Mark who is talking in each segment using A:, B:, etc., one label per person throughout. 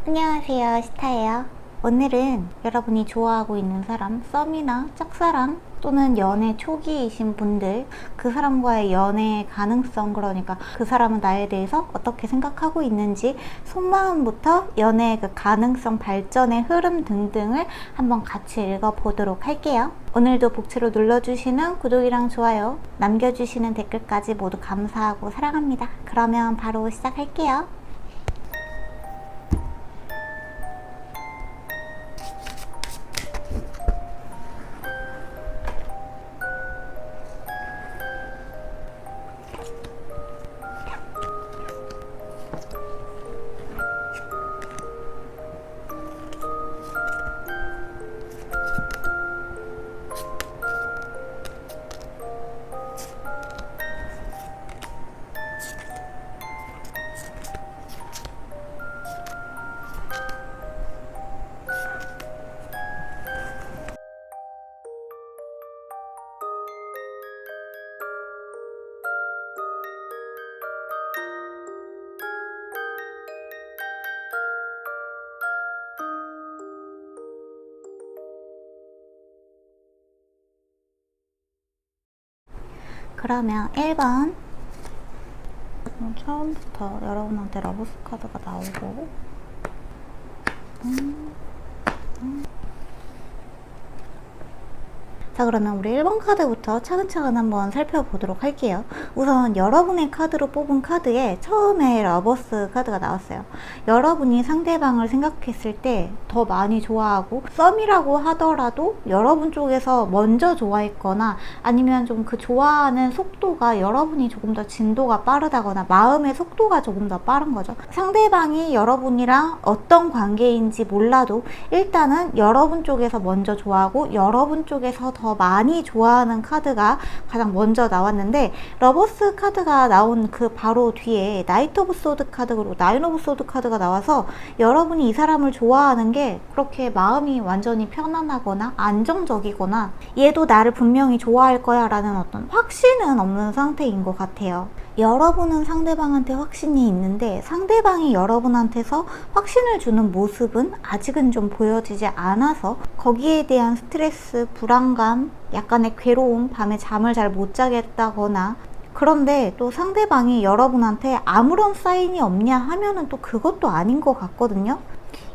A: 안녕하세요, 시타예요. 오늘은 여러분이 좋아하고 있는 사람, 썸이나 짝사랑 또는 연애 초기이신 분들, 그 사람과의 연애 가능성, 그러니까 그 사람은 나에 대해서 어떻게 생각하고 있는지 속마음부터 연애의 그 가능성 발전의 흐름 등등을 한번 같이 읽어보도록 할게요. 오늘도 복채로 눌러주시는 구독이랑 좋아요, 남겨주시는 댓글까지 모두 감사하고 사랑합니다. 그러면 바로 시작할게요. 그러면 1번 처음부터 여러분한테 러브스 카드가 나오고 자, 그러면 우리 1번 카드부터 차근차근 한번 살펴보도록 할게요. 우선 여러분의 카드로 뽑은 카드에 처음에 러버스 카드가 나왔어요. 여러분이 상대방을 생각했을 때 더 많이 좋아하고, 썸이라고 하더라도 여러분 쪽에서 먼저 좋아했거나 아니면 좀 그 좋아하는 속도가 여러분이 조금 더 진도가 빠르다거나 마음의 속도가 조금 더 빠른 거죠. 상대방이 여러분이랑 어떤 관계인지 몰라도 일단은 여러분 쪽에서 먼저 좋아하고 여러분 쪽에서 더 많이 좋아하는 카드가 가장 먼저 나왔는데, 러버스 카드가 나온 그 바로 뒤에 나이트 오브 소드 카드 그리고 나인 오브 소드 카드가 나와서 여러분이 이 사람을 좋아하는 게 그렇게 마음이 완전히 편안하거나 안정적이거나 얘도 나를 분명히 좋아할 거야 라는 어떤 확신은 없는 상태인 것 같아요. 여러분은 상대방한테 확신이 있는데 상대방이 여러분한테서 확신을 주는 모습은 아직은 좀 보여지지 않아서 거기에 대한 스트레스, 불안감, 약간의 괴로움, 밤에 잠을 잘 못 자겠다거나, 그런데 또 상대방이 여러분한테 아무런 사인이 없냐 하면은 또 그것도 아닌 것 같거든요.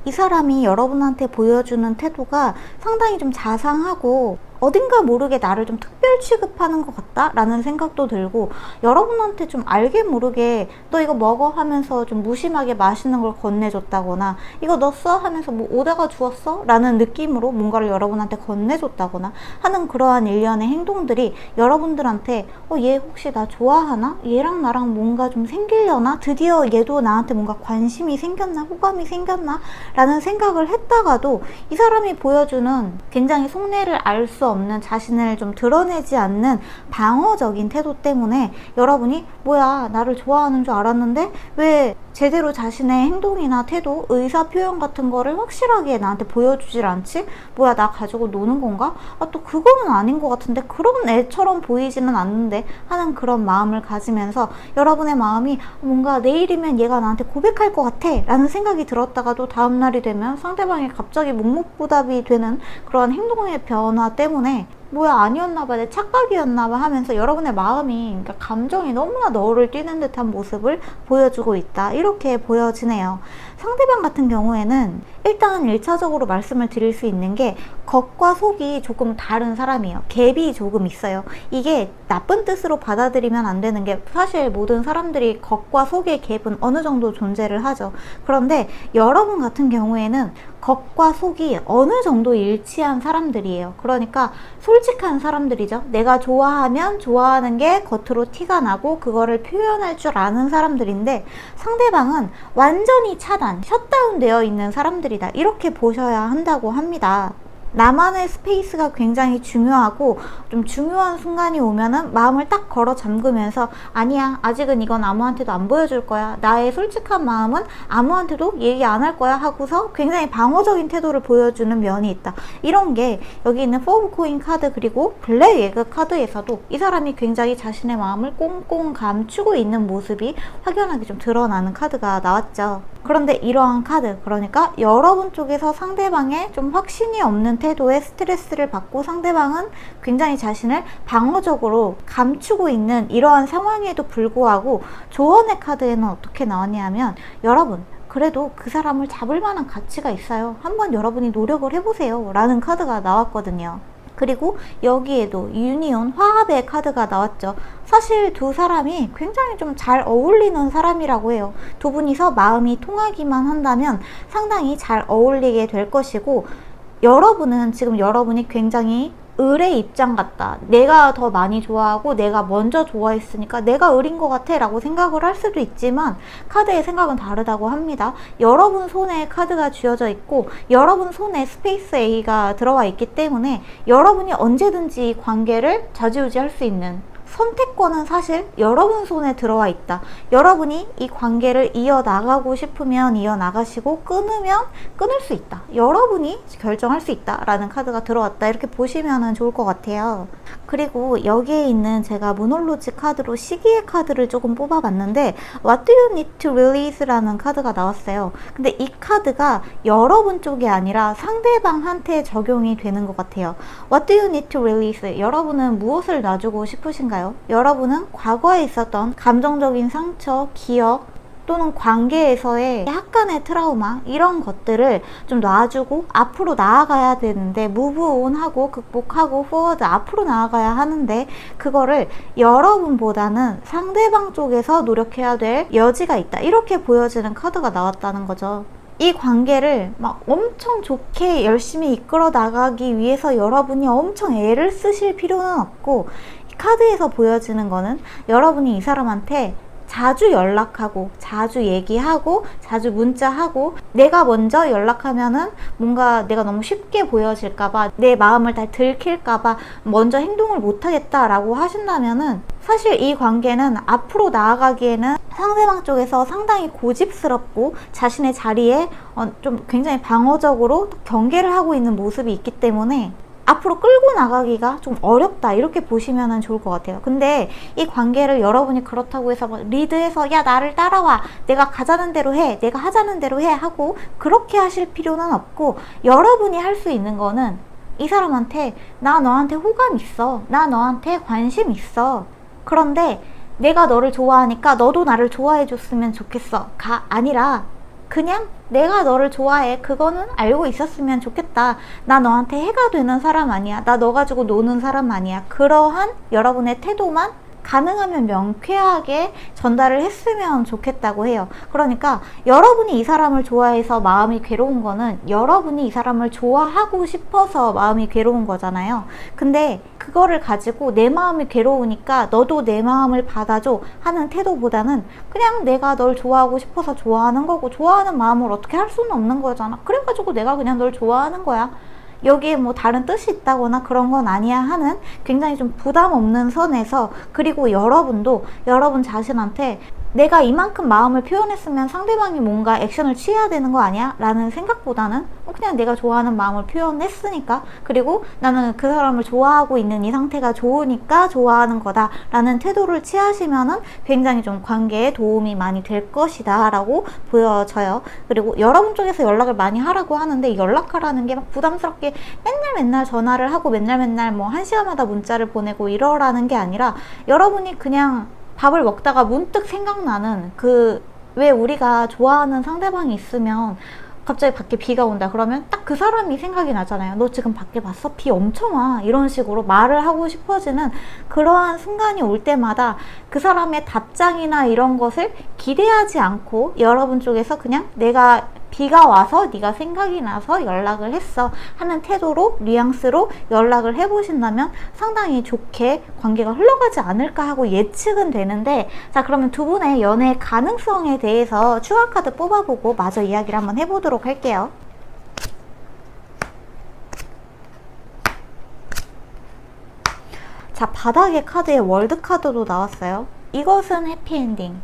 A: 이 사람이 여러분한테 보여주는 태도가 상당히 좀 자상하고 어딘가 모르게 나를 좀 특별 취급하는 것 같다 라는 생각도 들고, 여러분한테 좀 알게 모르게 너 이거 먹어 하면서 좀 무심하게 맛있는 걸 건네줬다거나, 이거 너 써 하면서 뭐 오다가 주웠어? 라는 느낌으로 뭔가를 여러분한테 건네줬다거나 하는 그러한 일련의 행동들이 여러분들한테 얘 혹시 나 좋아하나? 얘랑 나랑 뭔가 좀 생기려나? 드디어 얘도 나한테 뭔가 관심이 생겼나? 호감이 생겼나? 라는 생각을 했다가도 이 사람이 보여주는 굉장히 속내를 알 수 없는, 자신을 좀 드러내지 않는 방어적인 태도 때문에 여러분이 뭐야 나를 좋아하는 줄 알았는데 왜 제대로 자신의 행동이나 태도, 의사 표현 같은 거를 확실하게 나한테 보여주질 않지? 뭐야 나 가지고 노는 건가? 또 그거는 아닌 것 같은데, 그런 애처럼 보이지는 않는데 하는 그런 마음을 가지면서 여러분의 마음이 뭔가 내일이면 얘가 나한테 고백할 것 같아 라는 생각이 들었다가도 다음날이 되면 상대방이 갑자기 묵묵부답이 되는 그런 행동의 변화 때문에 뭐야 아니었나봐, 내 착각이었나봐 하면서 여러분의 마음이, 그러니까 감정이 너무나 너를 뛰는 듯한 모습을 보여주고 있다, 이렇게 보여지네요. 상대방 같은 경우에는 일단 1차적으로 말씀을 드릴 수 있는 게 겉과 속이 조금 다른 사람이에요. 갭이 조금 있어요. 이게 나쁜 뜻으로 받아들이면 안 되는 게, 사실 모든 사람들이 겉과 속의 갭은 어느 정도 존재를 하죠. 그런데 여러분 같은 경우에는 겉과 속이 어느 정도 일치한 사람들이에요. 그러니까 솔직한 사람들이죠. 내가 좋아하면 좋아하는 게 겉으로 티가 나고 그거를 표현할 줄 아는 사람들인데, 상대방은 완전히 차단, 셧다운 되어 있는 사람들이다, 이렇게 보셔야 한다고 합니다. 나만의 스페이스가 굉장히 중요하고, 좀 중요한 순간이 오면은 마음을 딱 걸어 잠그면서 아니야 아직은 이건 아무한테도 안 보여줄 거야, 나의 솔직한 마음은 아무한테도 얘기 안 할 거야 하고서 굉장히 방어적인 태도를 보여주는 면이 있다. 이런 게 여기 있는 4 오브 코인 카드 그리고 블랙 에그 카드에서도 이 사람이 굉장히 자신의 마음을 꽁꽁 감추고 있는 모습이 확연하게 좀 드러나는 카드가 나왔죠. 그런데 이러한 카드, 그러니까 여러분 쪽에서 상대방의 좀 확신이 없는 태도에 스트레스를 받고 상대방은 굉장히 자신을 방어적으로 감추고 있는 이러한 상황에도 불구하고 조언의 카드에는 어떻게 나왔냐 하면, 여러분 그래도 그 사람을 잡을 만한 가치가 있어요. 한번 여러분이 노력을 해보세요 라는 카드가 나왔거든요. 그리고 여기에도 유니온, 화합의 카드가 나왔죠. 사실 두 사람이 굉장히 좀 잘 어울리는 사람이라고 해요. 두 분이서 마음이 통하기만 한다면 상당히 잘 어울리게 될 것이고, 여러분은 지금 여러분이 굉장히 을의 입장 같다, 내가 더 많이 좋아하고 내가 먼저 좋아했으니까 내가 을인 것 같아 라고 생각을 할 수도 있지만, 카드의 생각은 다르다고 합니다. 여러분 손에 카드가 쥐어져 있고 여러분 손에 스페이스 A가 들어와 있기 때문에 여러분이 언제든지 이 관계를 좌지우지할 수 있는 선택권은 사실 여러분 손에 들어와 있다. 여러분이 이 관계를 이어나가고 싶으면 이어나가시고 끊으면 끊을 수 있다. 여러분이 결정할 수 있다 라는 카드가 들어왔다. 이렇게 보시면 좋을 것 같아요. 그리고 여기에 있는 제가 모놀로지 카드로 시기의 카드를 조금 뽑아봤는데 What do you need to release? 라는 카드가 나왔어요. 근데 이 카드가 여러분 쪽이 아니라 상대방한테 적용이 되는 것 같아요. What do you need to release? 여러분은 무엇을 놔주고 싶으신가요? 여러분은 과거에 있었던 감정적인 상처, 기억 또는 관계에서의 약간의 트라우마, 이런 것들을 좀 놔주고 앞으로 나아가야 되는데, 무브온하고 극복하고 포워드 앞으로 나아가야 하는데, 그거를 여러분보다는 상대방 쪽에서 노력해야 될 여지가 있다. 이렇게 보여지는 카드가 나왔다는 거죠. 이 관계를 막 엄청 좋게 열심히 이끌어 나가기 위해서 여러분이 엄청 애를 쓰실 필요는 없고, 카드에서 보여지는 거는 여러분이 이 사람한테 자주 연락하고 자주 얘기하고 자주 문자하고, 내가 먼저 연락하면은 뭔가 내가 너무 쉽게 보여질까봐, 내 마음을 다 들킬까봐 먼저 행동을 못하겠다 라고 하신다면은, 사실 이 관계는 앞으로 나아가기에는 상대방 쪽에서 상당히 고집스럽고 자신의 자리에 좀 굉장히 방어적으로 경계를 하고 있는 모습이 있기 때문에 앞으로 끌고 나가기가 좀 어렵다, 이렇게 보시면 좋을 것 같아요. 근데 이 관계를 여러분이 그렇다고 해서 막 리드해서 야 나를 따라와, 내가 가자는 대로 해, 내가 하자는 대로 해 하고 그렇게 하실 필요는 없고, 여러분이 할 수 있는 거는 이 사람한테 나 너한테 호감 있어, 나 너한테 관심 있어, 그런데 내가 너를 좋아하니까 너도 나를 좋아해 줬으면 좋겠어 가 아니라, 그냥 내가 너를 좋아해, 그거는 알고 있었으면 좋겠다, 나 너한테 해가 되는 사람 아니야, 나 너 가지고 노는 사람 아니야, 그러한 여러분의 태도만 가능하면 명쾌하게 전달을 했으면 좋겠다고 해요. 그러니까 여러분이 이 사람을 좋아해서 마음이 괴로운 거는 여러분이 이 사람을 좋아하고 싶어서 마음이 괴로운 거잖아요. 근데 그거를 가지고 내 마음이 괴로우니까 너도 내 마음을 받아줘 하는 태도보다는, 그냥 내가 널 좋아하고 싶어서 좋아하는 거고, 좋아하는 마음을 어떻게 할 수는 없는 거잖아, 그래가지고 내가 그냥 널 좋아하는 거야, 여기에 뭐 다른 뜻이 있다거나 그런 건 아니야 하는 굉장히 좀 부담 없는 선에서, 그리고 여러분도 여러분 자신한테 내가 이만큼 마음을 표현했으면 상대방이 뭔가 액션을 취해야 되는 거 아니야? 라는 생각보다는 그냥 내가 좋아하는 마음을 표현했으니까, 그리고 나는 그 사람을 좋아하고 있는 이 상태가 좋으니까 좋아하는 거다 라는 태도를 취하시면은 굉장히 좀 관계에 도움이 많이 될 것이다 라고 보여져요. 그리고 여러분 쪽에서 연락을 많이 하라고 하는데, 연락하라는 게 막 부담스럽게 맨날 전화를 하고 맨날 뭐 1시간마다 문자를 보내고 이러라는 게 아니라, 여러분이 그냥 밥을 먹다가 문득 생각나는, 왜 우리가 좋아하는 상대방이 있으면 갑자기 밖에 비가 온다 그러면 딱 그 사람이 생각이 나잖아요. 너 지금 밖에 봤어? 비 엄청 와. 이런 식으로 말을 하고 싶어지는 그러한 순간이 올 때마다 그 사람의 답장이나 이런 것을 기대하지 않고 여러분 쪽에서 그냥 내가 비가 와서 네가 생각이 나서 연락을 했어 하는 태도로, 뉘앙스로 연락을 해보신다면 상당히 좋게 관계가 흘러가지 않을까 하고 예측은 되는데, 자 그러면 두 분의 연애 가능성에 대해서 추가 카드 뽑아보고 마저 이야기를 한번 해보도록 할게요. 자, 바닥의 카드에 월드 카드도 나왔어요. 이것은 해피엔딩.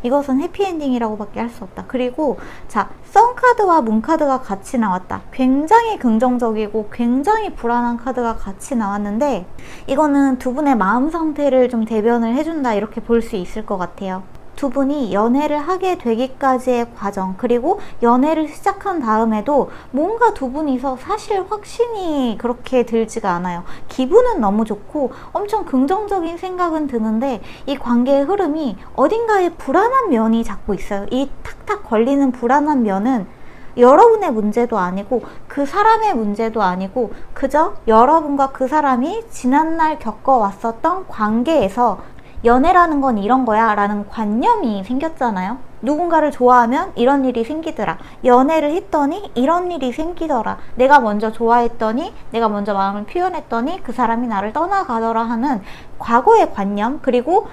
A: 이것은 해피엔딩이라고 밖에 할 수 없다. 그리고 자, 썬카드와 문카드가 같이 나왔다. 굉장히 긍정적이고 굉장히 불안한 카드가 같이 나왔는데, 이거는 두 분의 마음 상태를 좀 대변을 해준다, 이렇게 볼 수 있을 것 같아요. 두 분이 연애를 하게 되기까지의 과정, 그리고 연애를 시작한 다음에도 뭔가 두 분이서 사실 확신이 그렇게 들지가 않아요. 기분은 너무 좋고 엄청 긍정적인 생각은 드는데 이 관계의 흐름이 어딘가에 불안한 면이 자꾸 있어요. 이 탁탁 걸리는 불안한 면은 여러분의 문제도 아니고 그 사람의 문제도 아니고 그저 여러분과 그 사람이 지난날 겪어왔었던 관계에서 연애라는 건 이런 거야 라는 관념이 생겼잖아요. 누군가를 좋아하면 이런 일이 생기더라. 연애를 했더니 이런 일이 생기더라. 내가 먼저 좋아했더니, 내가 먼저 마음을 표현했더니 그 사람이 나를 떠나가더라 하는 과거의 관념, 그리고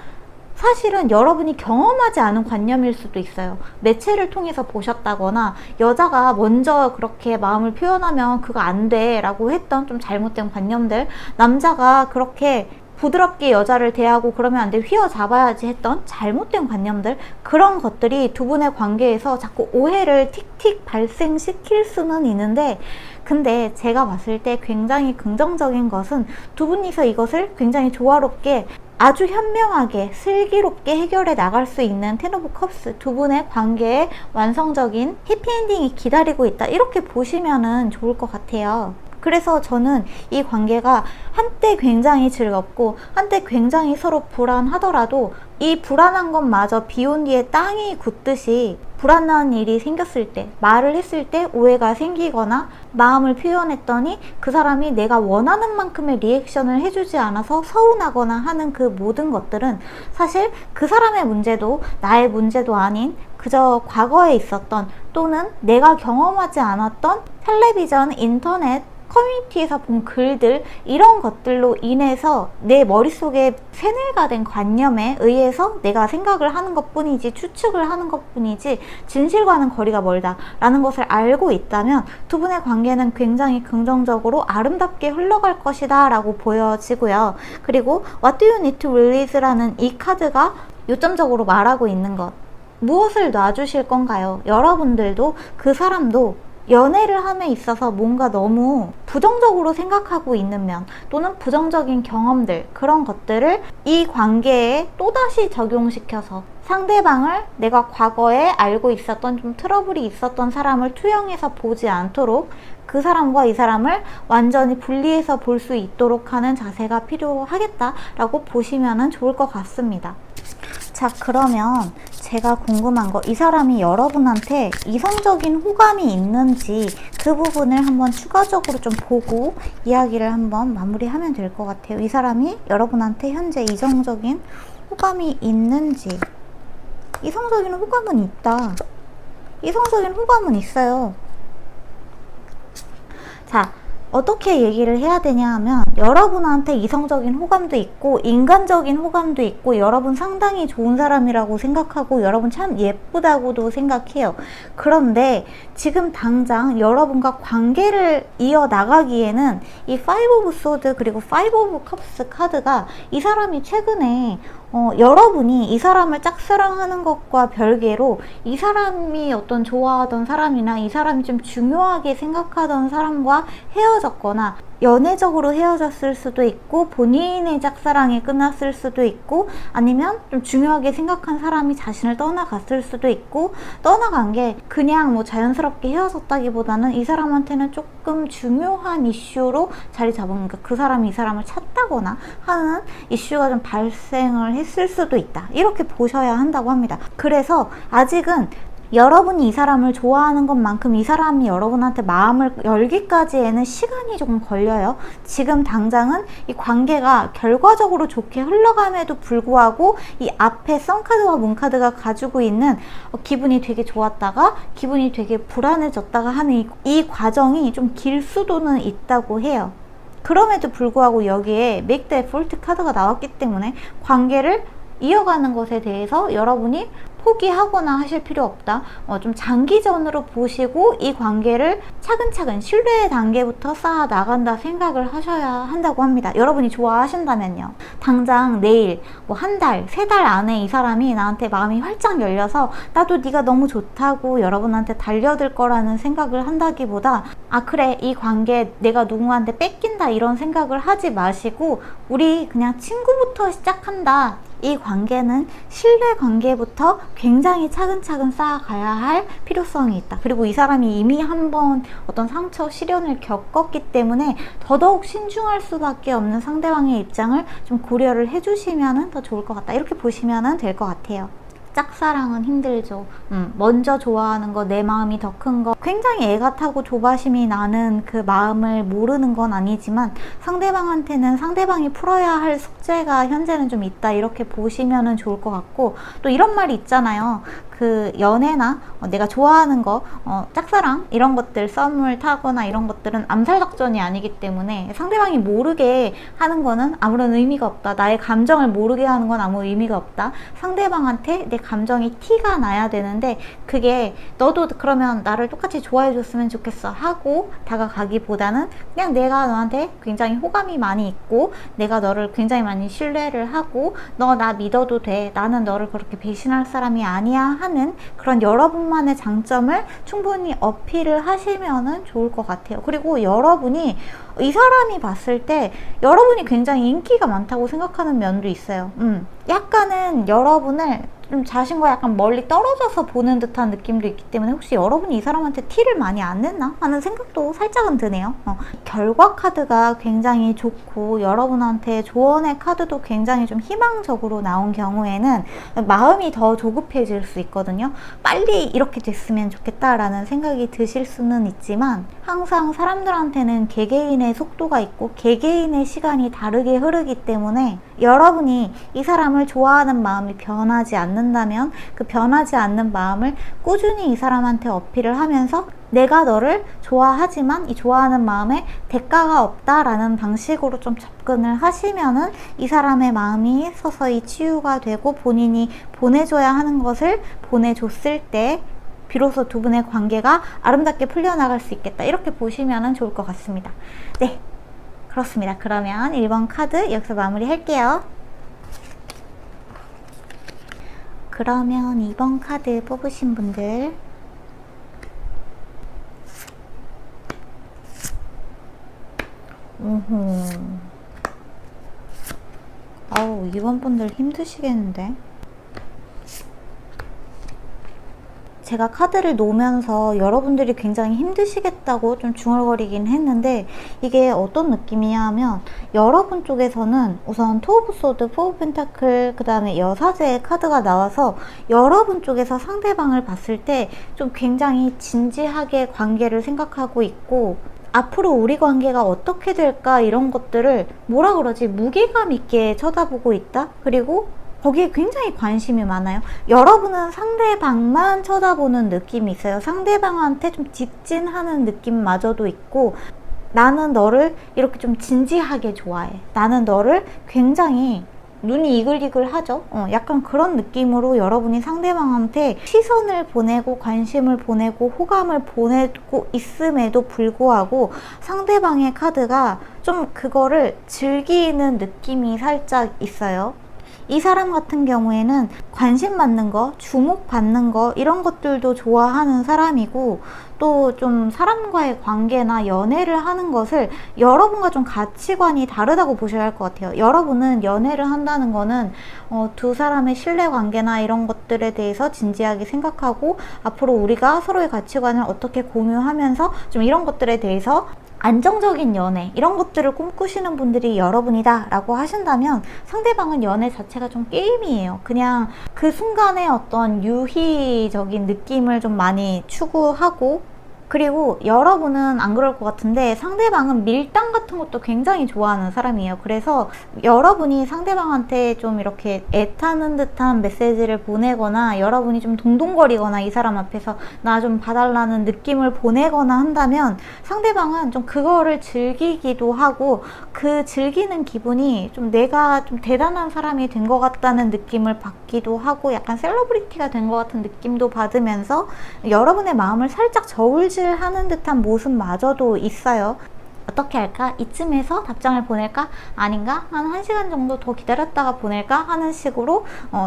A: 사실은 여러분이 경험하지 않은 관념일 수도 있어요. 매체를 통해서 보셨다거나 여자가 먼저 그렇게 마음을 표현하면 그거 안 돼 라고 했던 좀 잘못된 관념들, 남자가 그렇게 부드럽게 여자를 대하고 그러면 안 돼, 휘어잡아야지 했던 잘못된 관념들, 그런 것들이 두 분의 관계에서 자꾸 오해를 틱틱 발생시킬 수는 있는데, 근데 제가 봤을 때 굉장히 긍정적인 것은 두 분이서 이것을 굉장히 조화롭게 아주 현명하게 슬기롭게 해결해 나갈 수 있는 텐 오브 컵스, 두 분의 관계에 완성적인 해피엔딩이 기다리고 있다, 이렇게 보시면은 좋을 것 같아요. 그래서 저는 이 관계가 한때 굉장히 즐겁고 한때 굉장히 서로 불안하더라도 이 불안한 것마저 비온 뒤에 땅이 굳듯이 불안한 일이 생겼을 때, 말을 했을 때 오해가 생기거나 마음을 표현했더니 그 사람이 내가 원하는 만큼의 리액션을 해주지 않아서 서운하거나 하는 그 모든 것들은 사실 그 사람의 문제도 나의 문제도 아닌 그저 과거에 있었던, 또는 내가 경험하지 않았던 텔레비전, 인터넷, 커뮤니티에서 본 글들, 이런 것들로 인해서 내 머릿속에 세뇌가 관념에 의해서 내가 생각을 하는 것 뿐이지, 추측을 하는 것 뿐이지 진실과는 거리가 멀다 라는 것을 알고 있다면 두 분의 관계는 굉장히 긍정적으로 아름답게 흘러갈 것이다 라고 보여지고요. 그리고 What do you need to release 라는 이 카드가 요점적으로 말하고 있는 것, 무엇을 놔주실 건가요? 여러분들도 그 사람도 연애를 함에 있어서 뭔가 너무 부정적으로 생각하고 있는 면, 또는 부정적인 경험들, 그런 것들을 이 관계에 또다시 적용시켜서 상대방을 내가 과거에 알고 있었던 좀 트러블이 있었던 사람을 투영해서 보지 않도록 그 사람과 이 사람을 완전히 분리해서 볼 수 있도록 하는 자세가 필요하겠다라고 보시면 좋을 것 같습니다. 자, 그러면 제가 궁금한 거, 이 사람이 여러분한테 이성적인 호감이 있는지 그 부분을 한번 추가적으로 좀 보고 이야기를 한번 마무리하면 될 것 같아요. 이 사람이 여러분한테 현재 이성적인 호감이 있는지. 이성적인 호감은 있다. 이성적인 호감은 있어요. 자, 어떻게 얘기를 해야 되냐 하면, 여러분한테 이성적인 호감도 있고 인간적인 호감도 있고 여러분 상당히 좋은 사람이라고 생각하고 여러분 참 예쁘다고도 생각해요. 그런데 지금 당장 여러분과 관계를 이어나가기에는 이 파이브 오브 소드 그리고 파이브 오브 컵스 카드가 이 사람이 최근에 여러분이 이 사람을 짝사랑하는 것과 별개로 이 사람이 어떤 좋아하던 사람이나 이 사람이 좀 중요하게 생각하던 사람과 헤어졌거나 연애적으로 헤어졌을 수도 있고 본인의 짝사랑이 끝났을 수도 있고 아니면 좀 중요하게 생각한 사람이 자신을 떠나갔을 수도 있고 떠나간 게 그냥 뭐 자연스럽게 헤어졌다기보다는 이 사람한테는 조금 중요한 이슈로 자리 잡은, 그 사람이 이 사람을 찾다거나 하는 이슈가 좀 발생을 했을 수도 있다, 이렇게 보셔야 한다고 합니다. 그래서 아직은 여러분이 이 사람을 좋아하는 것만큼 이 사람이 여러분한테 마음을 열기까지에는 시간이 조금 걸려요. 지금 당장은 이 관계가 결과적으로 좋게 흘러감에도 불구하고 이 앞에 선카드와 문카드가 가지고 있는 기분이 되게 좋았다가 기분이 되게 불안해졌다가 하는 이 과정이 좀 길 수도는 있다고 해요. 그럼에도 불구하고 여기에 Make the Effort 카드가 나왔기 때문에 관계를 이어가는 것에 대해서 여러분이 포기하거나 하실 필요 없다. 좀 장기전으로 보시고 이 관계를 차근차근 신뢰의 단계부터 쌓아 나간다 생각을 하셔야 한다고 합니다. 여러분이 좋아하신다면요. 당장 내일 뭐 한 달, 세 달 안에 이 사람이 나한테 마음이 활짝 열려서 나도 네가 너무 좋다고 여러분한테 달려들 거라는 생각을 한다기보다, 아 그래, 이 관계 내가 누구한테 뺏긴다 친해진다 이런 생각을 하지 마시고 우리 그냥 친구부터 시작한다. 이 관계는 신뢰 관계부터 굉장히 차근차근 쌓아가야 할 필요성이 있다. 그리고 이 사람이 이미 한번 어떤 상처, 시련을 겪었기 때문에 더더욱 신중할 수밖에 없는 상대방의 입장을 좀 고려를 해주시면 더 좋을 것 같다. 이렇게 보시면 될 것 같아요. 짝사랑은 힘들죠. 먼저 좋아하는 거, 내 마음이 더 큰 거, 굉장히 애가 타고 조바심이 나는 그 마음을 모르는 건 아니지만 상대방한테는 상대방이 풀어야 할 숙제가 현재는 좀 있다. 이렇게 보시면 좋을 것 같고, 또 이런 말이 있잖아요. 그 연애나 내가 좋아하는 거, 짝사랑 이런 것들, 썸을 타거나 이런 것들은 암살 작전이 아니기 때문에 상대방이 모르게 하는 거는 아무런 의미가 없다. 나의 감정을 모르게 하는 건 아무 의미가 없다. 상대방한테 내 감정이 티가 나야 되는데, 그게 너도 그러면 나를 똑같이 좋아해 줬으면 좋겠어 하고 다가가기보다는 그냥 내가 너한테 굉장히 호감이 많이 있고 내가 너를 굉장히 많이 신뢰를 하고 너 나 믿어도 돼, 나는 너를 그렇게 배신할 사람이 아니야 하는 그런 여러분만의 장점을 충분히 어필을 하시면 좋을 것 같아요. 그리고 여러분이 이 사람이 봤을 때 여러분이 굉장히 인기가 많다고 생각하는 면도 있어요. 약간은 여러분을 좀 자신과 약간 멀리 떨어져서 보는 듯한 느낌도 있기 때문에 혹시 여러분이 이 사람한테 티를 많이 안 냈나 하는 생각도 살짝은 드네요. 결과 카드가 굉장히 좋고 여러분한테 조언의 카드도 굉장히 좀 희망적으로 나온 경우에는 마음이 더 조급해질 수 있거든요. 빨리 이렇게 됐으면 좋겠다라는 생각이 드실 수는 있지만 항상 사람들한테는 개개인의 속도가 있고 개개인의 시간이 다르게 흐르기 때문에 여러분이 이 사람을 좋아하는 마음이 변하지 않는다면 그 변하지 않는 마음을 꾸준히 이 사람한테 어필을 하면서 내가 너를 좋아하지만 이 좋아하는 마음에 대가가 없다라는 방식으로 좀 접근을 하시면은 이 사람의 마음이 서서히 치유가 되고 본인이 보내줘야 하는 것을 보내줬을 때 비로소 두 분의 관계가 아름답게 풀려나갈 수 있겠다. 이렇게 보시면 좋을 것 같습니다. 네, 그렇습니다. 그러면 1번 카드 여기서 마무리 할게요. 그러면 2번 카드 뽑으신 분들 아우, 2번 분들 힘드시겠는데? 제가 카드를 놓으면서 여러분들이 굉장히 힘드시겠다고 좀 중얼거리긴 했는데 이게 어떤 느낌이냐 하면 여러분 쪽에서는 우선 투 오브 소드, 포 오브 펜타클, 그 다음에 여사제의 카드가 나와서 여러분 쪽에서 상대방을 봤을 때 좀 굉장히 진지하게 관계를 생각하고 있고 앞으로 우리 관계가 어떻게 될까 이런 것들을 뭐라 그러지? 무게감 있게 쳐다보고 있다? 그리고 거기에 굉장히 관심이 많아요. 여러분은 상대방만 쳐다보는 느낌이 있어요. 상대방한테 좀 직진하는 느낌마저도 있고 나는 너를 이렇게 좀 진지하게 좋아해. 나는 너를 굉장히 눈이 이글이글 하죠. 약간 그런 느낌으로 여러분이 상대방한테 시선을 보내고 관심을 보내고 호감을 보내고 있음에도 불구하고 상대방의 카드가 좀 그거를 즐기는 느낌이 살짝 있어요. 이 사람 같은 경우에는 관심 받는 거, 주목받는 거 이런 것들도 좋아하는 사람이고 또 좀 사람과의 관계나 연애를 하는 것을 여러분과 좀 가치관이 다르다고 보셔야 할 것 같아요. 여러분은 연애를 한다는 거는 두 사람의 신뢰관계나 이런 것들에 대해서 진지하게 생각하고 앞으로 우리가 서로의 가치관을 어떻게 공유하면서 좀 이런 것들에 대해서 안정적인 연애 이런 것들을 꿈꾸시는 분들이 여러분이다 라고 하신다면 상대방은 연애 자체가 좀 게임이에요. 그냥 그 순간의 어떤 유희적인 느낌을 좀 많이 추구하고 그리고 여러분은 안 그럴 것 같은데 상대방은 밀당 같은 것도 굉장히 좋아하는 사람이에요. 그래서 여러분이 상대방한테 좀 이렇게 애타는 듯한 메시지를 보내거나 여러분이 좀 동동거리거나 이 사람 앞에서 나 좀 봐달라는 느낌을 보내거나 한다면 상대방은 좀 그거를 즐기기도 하고 그 즐기는 기분이 좀 내가 좀 대단한 사람이 된 것 같다는 느낌을 받기도 하고 약간 셀러브리티가 된 것 같은 느낌도 받으면서 여러분의 마음을 살짝 저울질하는 듯한 모습마저도 있어요. 어떻게 할까? 이쯤에서 답장을 보낼까? 아닌가? 한 1시간 정도 더 기다렸다가 보낼까? 하는 식으로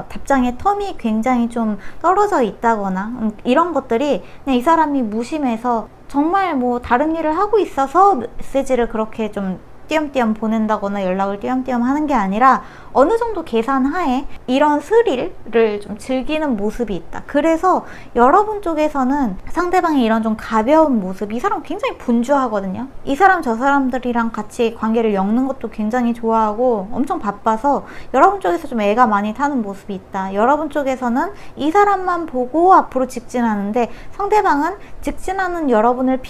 A: 답장의 텀이 굉장히 좀 떨어져 있다거나 이런 것들이 그냥 이 사람이 무심해서 정말 뭐 다른 일을 하고 있어서 메시지를 그렇게 좀 띄엄띄엄 보낸다거나 연락을 띄엄띄엄 하는 게 아니라 어느 정도 계산하에 이런 스릴을 좀 즐기는 모습이 있다. 그래서 여러분 쪽에서는 상대방의 이런 좀 가벼운 모습, 이 사람 굉장히 분주하거든요. 이 사람 저 사람들이랑 같이 관계를 엮는 것도 굉장히 좋아하고 엄청 바빠서 여러분 쪽에서 좀 애가 많이 타는 모습이 있다. 여러분 쪽에서는 이 사람만 보고 앞으로 직진하는데 상대방은 직진하는 여러분을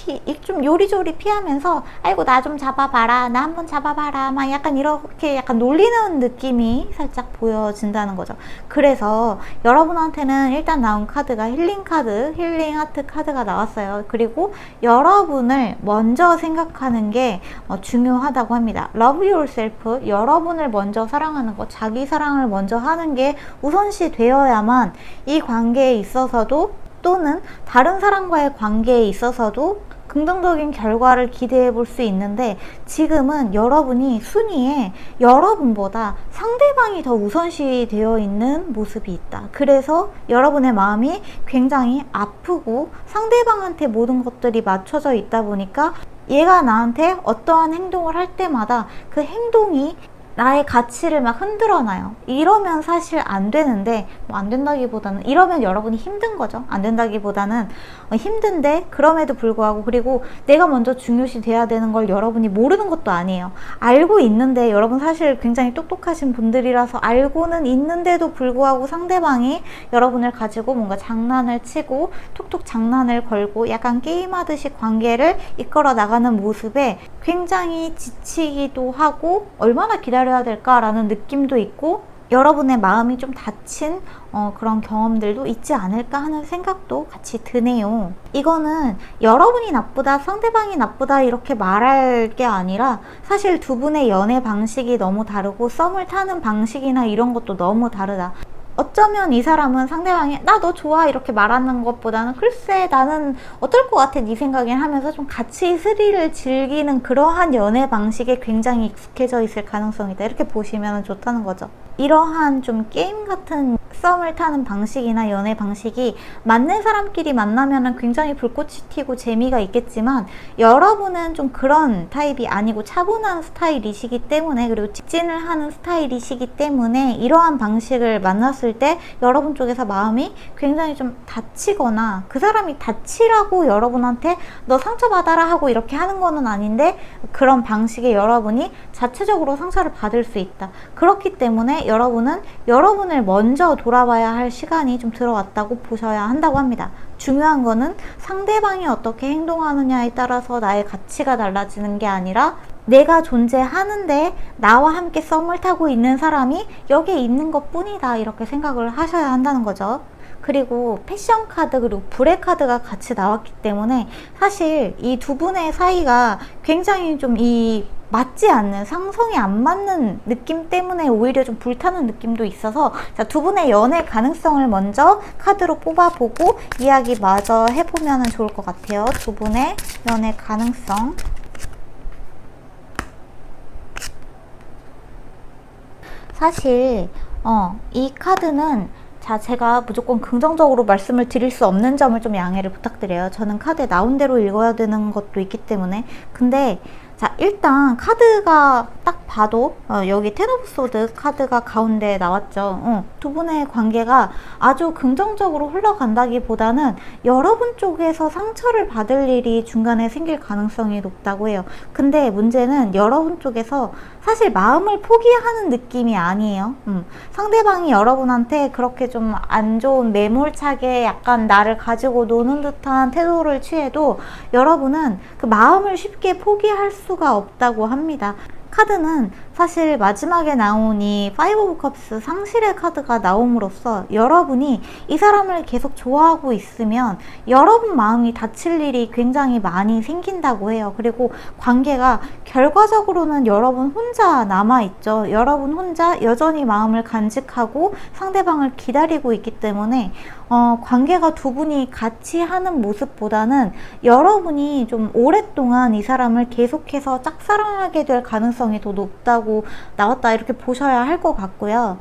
A: 좀 요리조리 피하면서 아이고 나 좀 잡아봐라, 나 한번 잡아봐라, 막 약간 이렇게 약간 놀리는 느낌이 살짝 보여진다는 거죠. 그래서 여러분한테는 일단 나온 카드가 힐링 카드, 힐링 하트 카드가 나왔어요. 그리고 여러분을 먼저 생각하는 게 중요하다고 합니다. Love yourself, 여러분을 먼저 사랑하는 것, 자기 사랑을 먼저 하는 게 우선시 되어야만 이 관계에 있어서도 또는 다른 사람과의 관계에 있어서도 긍정적인 결과를 기대해 볼 수 있는데, 지금은 여러분이 순위에 여러분보다 상대방이 더 우선시 되어 있는 모습이 있다. 그래서 여러분의 마음이 굉장히 아프고 상대방한테 모든 것들이 맞춰져 있다 보니까 얘가 나한테 어떠한 행동을 할 때마다 그 행동이 나의 가치를 막 흔들어 놔요. 이러면 사실 안 되는데, 뭐 안 된다기보다는, 이러면 여러분이 힘든 거죠. 안 된다기보다는 힘든데, 그럼에도 불구하고, 그리고 내가 먼저 중요시 돼야 되는 걸 여러분이 모르는 것도 아니에요. 알고 있는데, 여러분 사실 굉장히 똑똑하신 분들이라서 알고는 있는데도 불구하고 상대방이 여러분을 가지고 뭔가 장난을 치고 툭툭 장난을 걸고 약간 게임하듯이 관계를 이끌어 나가는 모습에 굉장히 지치기도 하고 얼마나 기다려야 될까라는 느낌도 있고 여러분의 마음이 좀 다친 그런 경험들도 있지 않을까 하는 생각도 같이 드네요. 이거는 여러분이 나쁘다, 상대방이 나쁘다 이렇게 말할 게 아니라 사실 두 분의 연애 방식이 너무 다르고 썸을 타는 방식이나 이런 것도 너무 다르다. 어쩌면 이 사람은 상대방이 나 너 좋아 이렇게 말하는 것보다는 글쎄 나는 어떨 것 같아 네 생각엔 하면서 좀 같이 스릴을 즐기는 그러한 연애 방식에 굉장히 익숙해져 있을 가능성이다, 이렇게 보시면 좋다는 거죠. 이러한 좀 게임 같은 썸을 타는 방식이나 연애 방식이 맞는 사람끼리 만나면 굉장히 불꽃이 튀고 재미가 있겠지만 여러분은 좀 그런 타입이 아니고 차분한 스타일이시기 때문에, 그리고 직진을 하는 스타일이시기 때문에 이러한 방식을 만났을 때 여러분 쪽에서 마음이 굉장히 좀 다치거나, 그 사람이 다치라고 여러분한테 너 상처받아라 하고 이렇게 하는 거는 아닌데 그런 방식에 여러분이 자체적으로 상처를 받을 수 있다. 그렇기 때문에 여러분은 여러분을 먼저 돌아봐야 할 시간이 좀 들어왔다고 보셔야 한다고 합니다. 중요한 거는 상대방이 어떻게 행동하느냐에 따라서 나의 가치가 달라지는 게 아니라 내가 존재하는데 나와 함께 썸을 타고 있는 사람이 여기에 있는 것 뿐이다, 이렇게 생각을 하셔야 한다는 거죠. 그리고 패션 카드 그리고 불의 카드가 같이 나왔기 때문에 사실 이 두 분의 사이가 굉장히 좀 맞지 않는, 상성이 안 맞는 느낌 때문에 오히려 좀 불타는 느낌도 있어서, 자, 두 분의 연애 가능성을 먼저 카드로 뽑아보고 이야기 마저 해보면 좋을 것 같아요. 두 분의 연애 가능성. 사실 이 카드는, 자, 제가 무조건 긍정적으로 말씀을 드릴 수 없는 점을 좀 양해를 부탁드려요. 저는 카드에 나온 대로 읽어야 되는 것도 있기 때문에. 근데 자, 일단 카드가 딱 봐도 여기 텐 오브 소드 카드가 가운데 나왔죠. 두 분의 관계가 아주 긍정적으로 흘러간다기보다는 여러분 쪽에서 상처를 받을 일이 중간에 생길 가능성이 높다고 해요. 근데 문제는 여러분 쪽에서 사실 마음을 포기하는 느낌이 아니에요. 상대방이 여러분한테 그렇게 좀 안 좋은 매몰차게 약간 나를 가지고 노는 듯한 태도를 취해도 여러분은 그 마음을 쉽게 포기할 수가 없다고 합니다. 카드는 사실 마지막에 나온 이 파이브 오브 컵스 상실의 카드가 나옴으로써 여러분이 이 사람을 계속 좋아하고 있으면 여러분 마음이 다칠 일이 굉장히 많이 생긴다고 해요. 그리고 관계가 결과적으로는 여러분 혼자 남아있죠. 여러분 혼자 여전히 마음을 간직하고 상대방을 기다리고 있기 때문에 관계가 두 분이 같이 하는 모습보다는 여러분이 좀 오랫동안 이 사람을 계속해서 짝사랑하게 될 가능성이 더 높다고 나왔다, 이렇게 보셔야 할 것 같고요.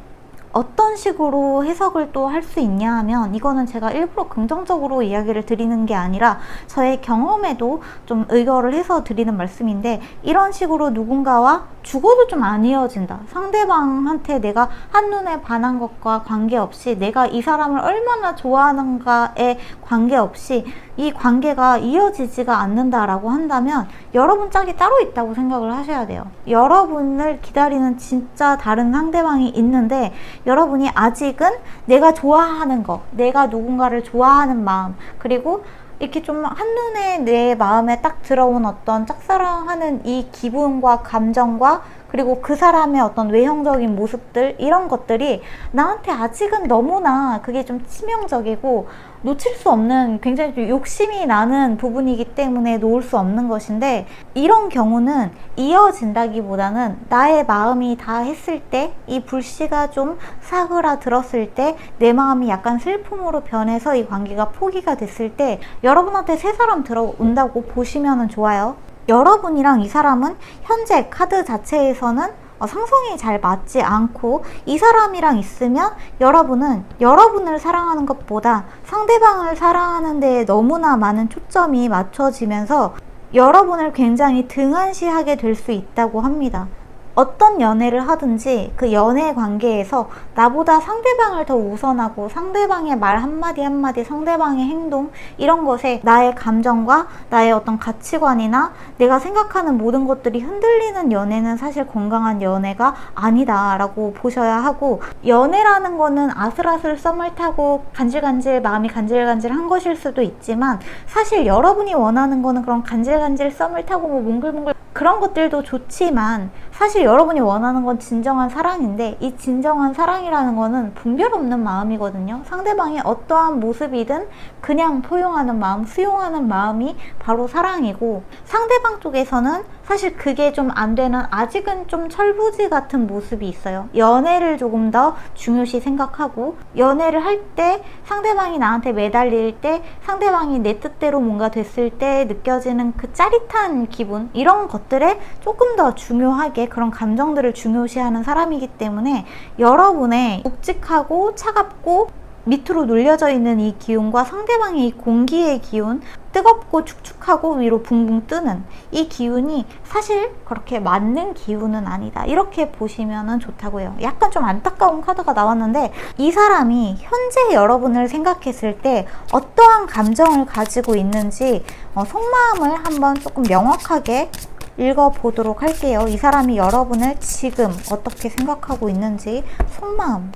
A: 어떤 식으로 해석을 또 할 수 있냐 하면, 이거는 제가 일부러 긍정적으로 이야기를 드리는 게 아니라 저의 경험에도 좀 의거를 해서 드리는 말씀인데, 이런 식으로 누군가와 죽어도 좀 안 이어진다, 상대방한테 내가 한눈에 반한 것과 관계없이 내가 이 사람을 얼마나 좋아하는가에 관계없이 이 관계가 이어지지가 않는다라고 한다면 여러분 짝이 따로 있다고 생각을 하셔야 돼요. 여러분을 기다리는 진짜 다른 상대방이 있는데, 여러분이 아직은 내가 좋아하는 거, 내가 누군가를 좋아하는 마음, 그리고 이렇게 좀 한눈에 내 마음에 딱 들어온 어떤 짝사랑하는 이 기분과 감정과, 그리고 그 사람의 어떤 외형적인 모습들, 이런 것들이 나한테 아직은 너무나 그게 좀 치명적이고 놓칠 수 없는, 굉장히 좀 욕심이 나는 부분이기 때문에 놓을 수 없는 것인데, 이런 경우는 이어진다기보다는 나의 마음이 다 했을 때, 이 불씨가 좀 사그라들었을 때, 내 마음이 약간 슬픔으로 변해서 이 관계가 포기가 됐을 때 여러분한테 새 사람 들어온다고 보시면 좋아요. 여러분이랑 이 사람은 현재 카드 자체에서는 상성이 잘 맞지 않고, 이 사람이랑 있으면 여러분은 여러분을 사랑하는 것보다 상대방을 사랑하는 데에 너무나 많은 초점이 맞춰지면서 여러분을 굉장히 등한시하게 될 수 있다고 합니다. 어떤 연애를 하든지 그 연애 관계에서 나보다 상대방을 더 우선하고, 상대방의 말 한마디 한마디, 상대방의 행동, 이런 것에 나의 감정과 나의 어떤 가치관이나 내가 생각하는 모든 것들이 흔들리는 연애는 사실 건강한 연애가 아니다 라고 보셔야 하고, 연애라는 거는 아슬아슬 썸을 타고 간질간질 마음이 간질간질한 것일 수도 있지만, 사실 여러분이 원하는 거는 그런 간질간질 썸을 타고 뭐 몽글몽글 그런 것들도 좋지만, 사실 여러분이 원하는 건 진정한 사랑인데, 이 진정한 사랑이라는 거는 분별 없는 마음이거든요. 상대방이 어떠한 모습이든 그냥 포용하는 마음, 수용하는 마음이 바로 사랑이고, 상대방 쪽에서는 사실 그게 좀 안 되는, 아직은 좀 철부지 같은 모습이 있어요. 연애를 조금 더 중요시 생각하고, 연애를 할 때 상대방이 나한테 매달릴 때, 상대방이 내 뜻대로 뭔가 됐을 때 느껴지는 그 짜릿한 기분, 이런 것들에 조금 더 중요하게 그런 감정들을 중요시하는 사람이기 때문에, 여러분의 묵직하고 차갑고 밑으로 눌려져 있는 이 기운과 상대방의 이 공기의 기운, 뜨겁고 축축하고 위로 붕붕 뜨는 이 기운이 사실 그렇게 맞는 기운은 아니다, 이렇게 보시면 좋다고요. 약간 좀 안타까운 카드가 나왔는데, 이 사람이 현재 여러분을 생각했을 때 어떠한 감정을 가지고 있는지 속마음을 한번 조금 명확하게 읽어보도록 할게요. 이 사람이 여러분을 지금 어떻게 생각하고 있는지 속마음.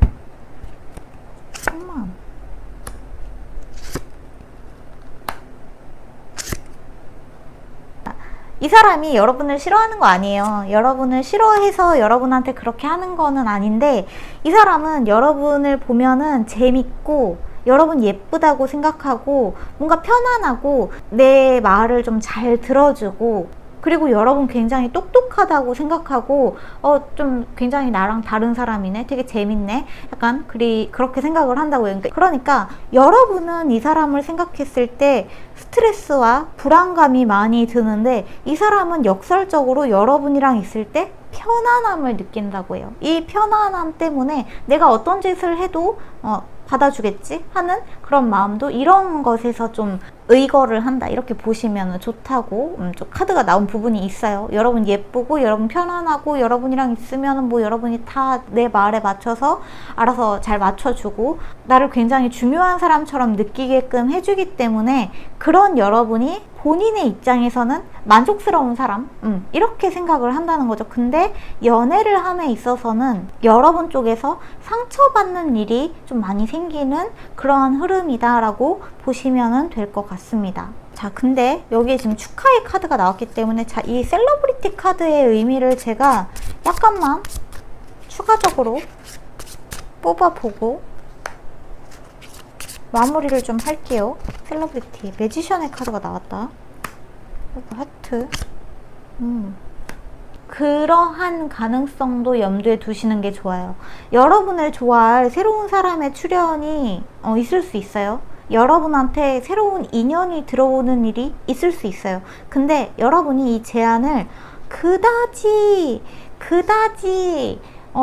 A: 이 사람이 여러분을 싫어하는 거 아니에요. 여러분을 싫어해서 여러분한테 그렇게 하는 거는 아닌데, 이 사람은 여러분을 보면은 재밌고 여러분 예쁘다고 생각하고, 뭔가 편안하고 내 말을 좀 잘 들어주고, 그리고 여러분 굉장히 똑똑하다고 생각하고, 좀 굉장히 나랑 다른 사람이네, 되게 재밌네, 약간 그렇게 생각을 한다고요. 그러니까 여러분은 이 사람을 생각했을 때 스트레스와 불안감이 많이 드는데, 이 사람은 역설적으로 여러분이랑 있을 때 편안함을 느낀다고 해요. 이 편안함 때문에 내가 어떤 짓을 해도 받아주겠지 하는 그런 마음도 이런 것에서 좀 의거를 한다, 이렇게 보시면 좋다고 좀 카드가 나온 부분이 있어요. 여러분 예쁘고 여러분 편안하고 여러분이랑 있으면 뭐 여러분이 다 내 말에 맞춰서 알아서 잘 맞춰주고 나를 굉장히 중요한 사람처럼 느끼게끔 해주기 때문에, 그런 여러분이 본인의 입장에서는 만족스러운 사람, 이렇게 생각을 한다는 거죠. 근데 연애를 함에 있어서는 여러분 쪽에서 상처받는 일이 좀 많이 생기는 그러한 흐름이다 라고 보시면 될 것 같습니다. 자, 근데 여기에 지금 축하의 카드가 나왔기 때문에, 자, 이 셀러브리티 카드의 의미를 제가 약간만 추가적으로 뽑아보고 마무리를 좀 할게요. 셀러브리티, 매지션의 카드가 나왔다. 하트. 그러한 가능성도 염두에 두시는 게 좋아요. 여러분을 좋아할 새로운 사람의 출현이 있을 수 있어요. 여러분한테 새로운 인연이 들어오는 일이 있을 수 있어요. 근데 여러분이 이 제안을 그다지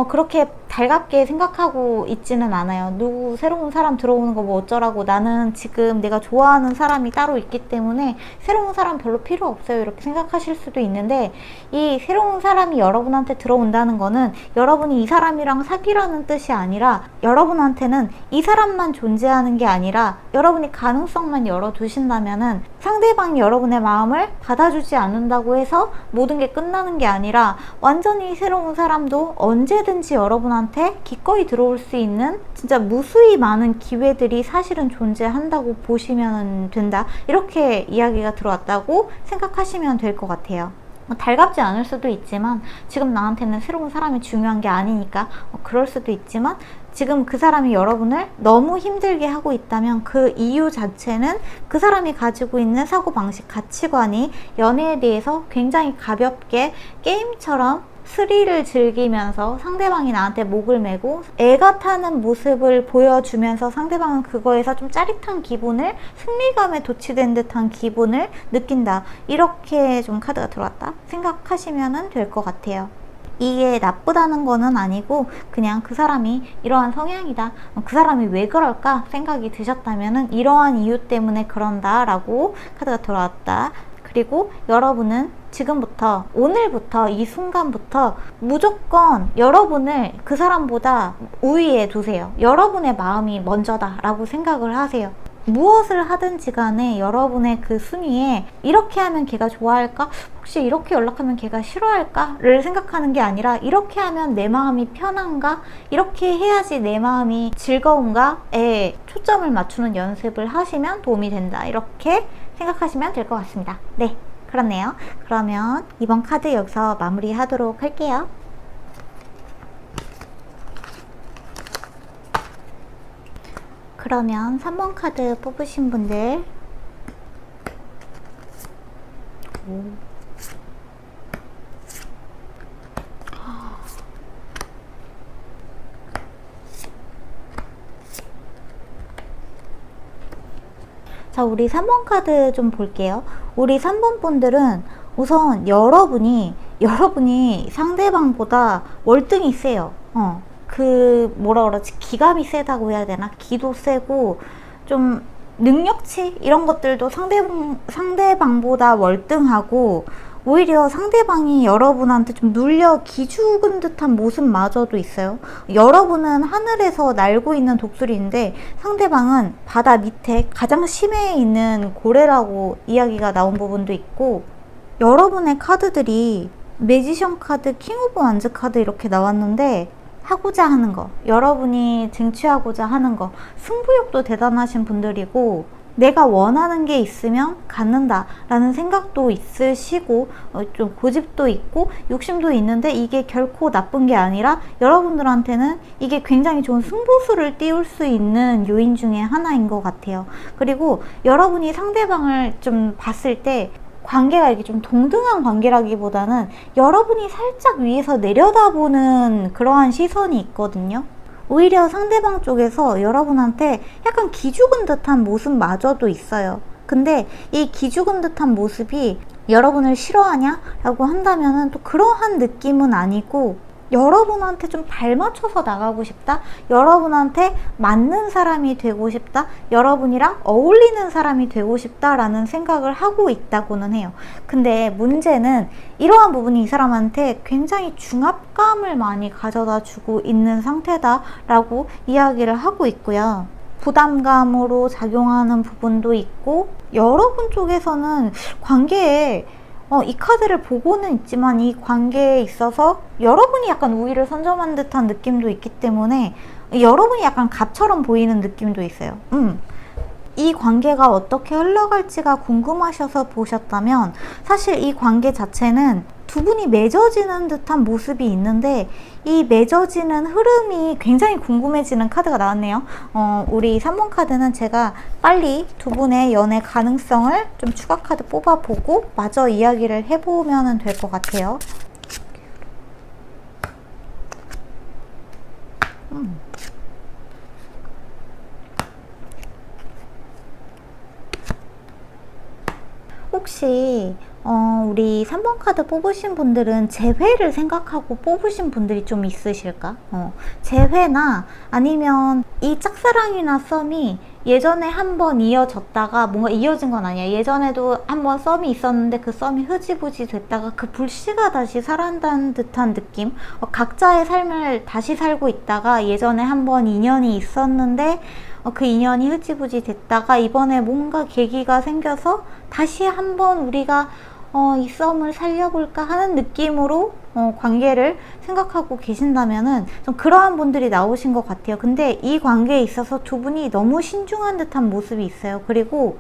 A: 그렇게 달갑게 생각하고 있지는 않아요. 누구 새로운 사람 들어오는 거 뭐 어쩌라고, 나는 지금 내가 좋아하는 사람이 따로 있기 때문에 새로운 사람 별로 필요 없어요, 이렇게 생각하실 수도 있는데, 이 새로운 사람이 여러분한테 들어온다는 거는 여러분이 이 사람이랑 사귀라는 뜻이 아니라, 여러분한테는 이 사람만 존재하는 게 아니라 여러분이 가능성만 열어두신다면은, 상대방이 여러분의 마음을 받아주지 않는다고 해서 모든 게 끝나는 게 아니라, 완전히 새로운 사람도 언제든지 여러분한테 기꺼이 들어올 수 있는 진짜 무수히 많은 기회들이 사실은 존재한다고 보시면 된다, 이렇게 이야기가 들어왔다고 생각하시면 될 것 같아요. 달갑지 않을 수도 있지만, 지금 나한테는 새로운 사람이 중요한 게 아니니까 그럴 수도 있지만, 지금 그 사람이 여러분을 너무 힘들게 하고 있다면 그 이유 자체는 그 사람이 가지고 있는 사고방식, 가치관이 연애에 대해서 굉장히 가볍게 게임처럼 스릴을 즐기면서 상대방이 나한테 목을 메고 애가 타는 모습을 보여주면서 상대방은 그거에서 좀 짜릿한 기분을, 승리감에 도취된 듯한 기분을 느낀다, 이렇게 좀 카드가 들어왔다 생각하시면 될 것 같아요. 이게 나쁘다는 거는 아니고 그냥 그 사람이 이러한 성향이다, 그 사람이 왜 그럴까 생각이 드셨다면 이러한 이유 때문에 그런다 라고 카드가 들어왔다. 그리고 여러분은 지금부터, 오늘부터, 이 순간부터 무조건 여러분을 그 사람보다 우위에 두세요. 여러분의 마음이 먼저다 라고 생각을 하세요. 무엇을 하든지 간에 여러분의 그 순위에 이렇게 하면 걔가 좋아할까? 혹시 이렇게 연락하면 걔가 싫어할까? 를 생각하는 게 아니라, 이렇게 하면 내 마음이 편한가? 이렇게 해야지 내 마음이 즐거운가?에 초점을 맞추는 연습을 하시면 도움이 된다, 이렇게 생각하시면 될 것 같습니다. 네, 그렇네요. 그러면 이번 카드 여기서 마무리 하도록 할게요. 그러면 3번 카드 뽑으신 분들, 자, 우리 3번 카드 좀 볼게요. 우리 3번 분들은 우선 여러분이 상대방보다 월등히 세요. 뭐라 그러지? 기감이 세다고 해야 되나? 기도 세고, 좀 능력치? 이런 것들도 상대방보다 월등하고, 오히려 상대방이 여러분한테 좀 눌려 기죽은 듯한 모습마저도 있어요. 여러분은 하늘에서 날고 있는 독수리인데 상대방은 바다 밑에 가장 심해에 있는 고래라고 이야기가 나온 부분도 있고, 여러분의 카드들이 매지션 카드, 킹 오브 완즈 카드 이렇게 나왔는데, 하고자 하는 거, 여러분이 쟁취하고자 하는 거, 승부욕도 대단하신 분들이고, 내가 원하는 게 있으면 갖는다 라는 생각도 있으시고, 좀 고집도 있고 욕심도 있는데, 이게 결코 나쁜 게 아니라 여러분들한테는 이게 굉장히 좋은 승부수를 띄울 수 있는 요인 중에 하나인 것 같아요. 그리고 여러분이 상대방을 좀 봤을 때 관계가 이렇게 좀 동등한 관계라기보다는 여러분이 살짝 위에서 내려다보는 그러한 시선이 있거든요. 오히려 상대방 쪽에서 여러분한테 약간 기죽은 듯한 모습마저도 있어요. 근데 이 기죽은 듯한 모습이 여러분을 싫어하냐? 라고 한다면은 또 그러한 느낌은 아니고, 여러분한테 좀 발맞춰서 나가고 싶다, 여러분한테 맞는 사람이 되고 싶다, 여러분이랑 어울리는 사람이 되고 싶다라는 생각을 하고 있다고는 해요. 근데 문제는 이러한 부분이 이 사람한테 굉장히 중압감을 많이 가져다 주고 있는 상태다라고 이야기를 하고 있고요. 부담감으로 작용하는 부분도 있고, 여러분 쪽에서는 관계에 이 카드를 보고는 있지만 이 관계에 있어서 여러분이 약간 우위를 선점한 듯한 느낌도 있기 때문에 여러분이 약간 갑처럼 보이는 느낌도 있어요. 이 관계가 어떻게 흘러갈지가 궁금하셔서 보셨다면, 사실 이 관계 자체는 두 분이 맺어지는 듯한 모습이 있는데, 이 맺어지는 흐름이 굉장히 궁금해지는 카드가 나왔네요. 우리 3번 카드는 제가 빨리 두 분의 연애 가능성을 좀 추가 카드 뽑아보고 마저 이야기를 해보면 될 것 같아요. 혹시 우리 3번 카드 뽑으신 분들은 재회를 생각하고 뽑으신 분들이 좀 있으실까? 재회나 아니면 이 짝사랑이나 썸이 예전에 한번 이어졌다가 뭔가 이어진 건 아니야. 예전에도 한번 썸이 있었는데 그 썸이 흐지부지 됐다가 그 불씨가 다시 살아난다는 듯한 느낌? 각자의 삶을 다시 살고 있다가 예전에 한번 인연이 있었는데 그 인연이 흐지부지 됐다가 이번에 뭔가 계기가 생겨서 다시 한번 우리가 이 썸을 살려볼까 하는 느낌으로 관계를 생각하고 계신다면은 좀 그러한 분들이 나오신 것 같아요. 근데 이 관계에 있어서 두 분이 너무 신중한 듯한 모습이 있어요. 그리고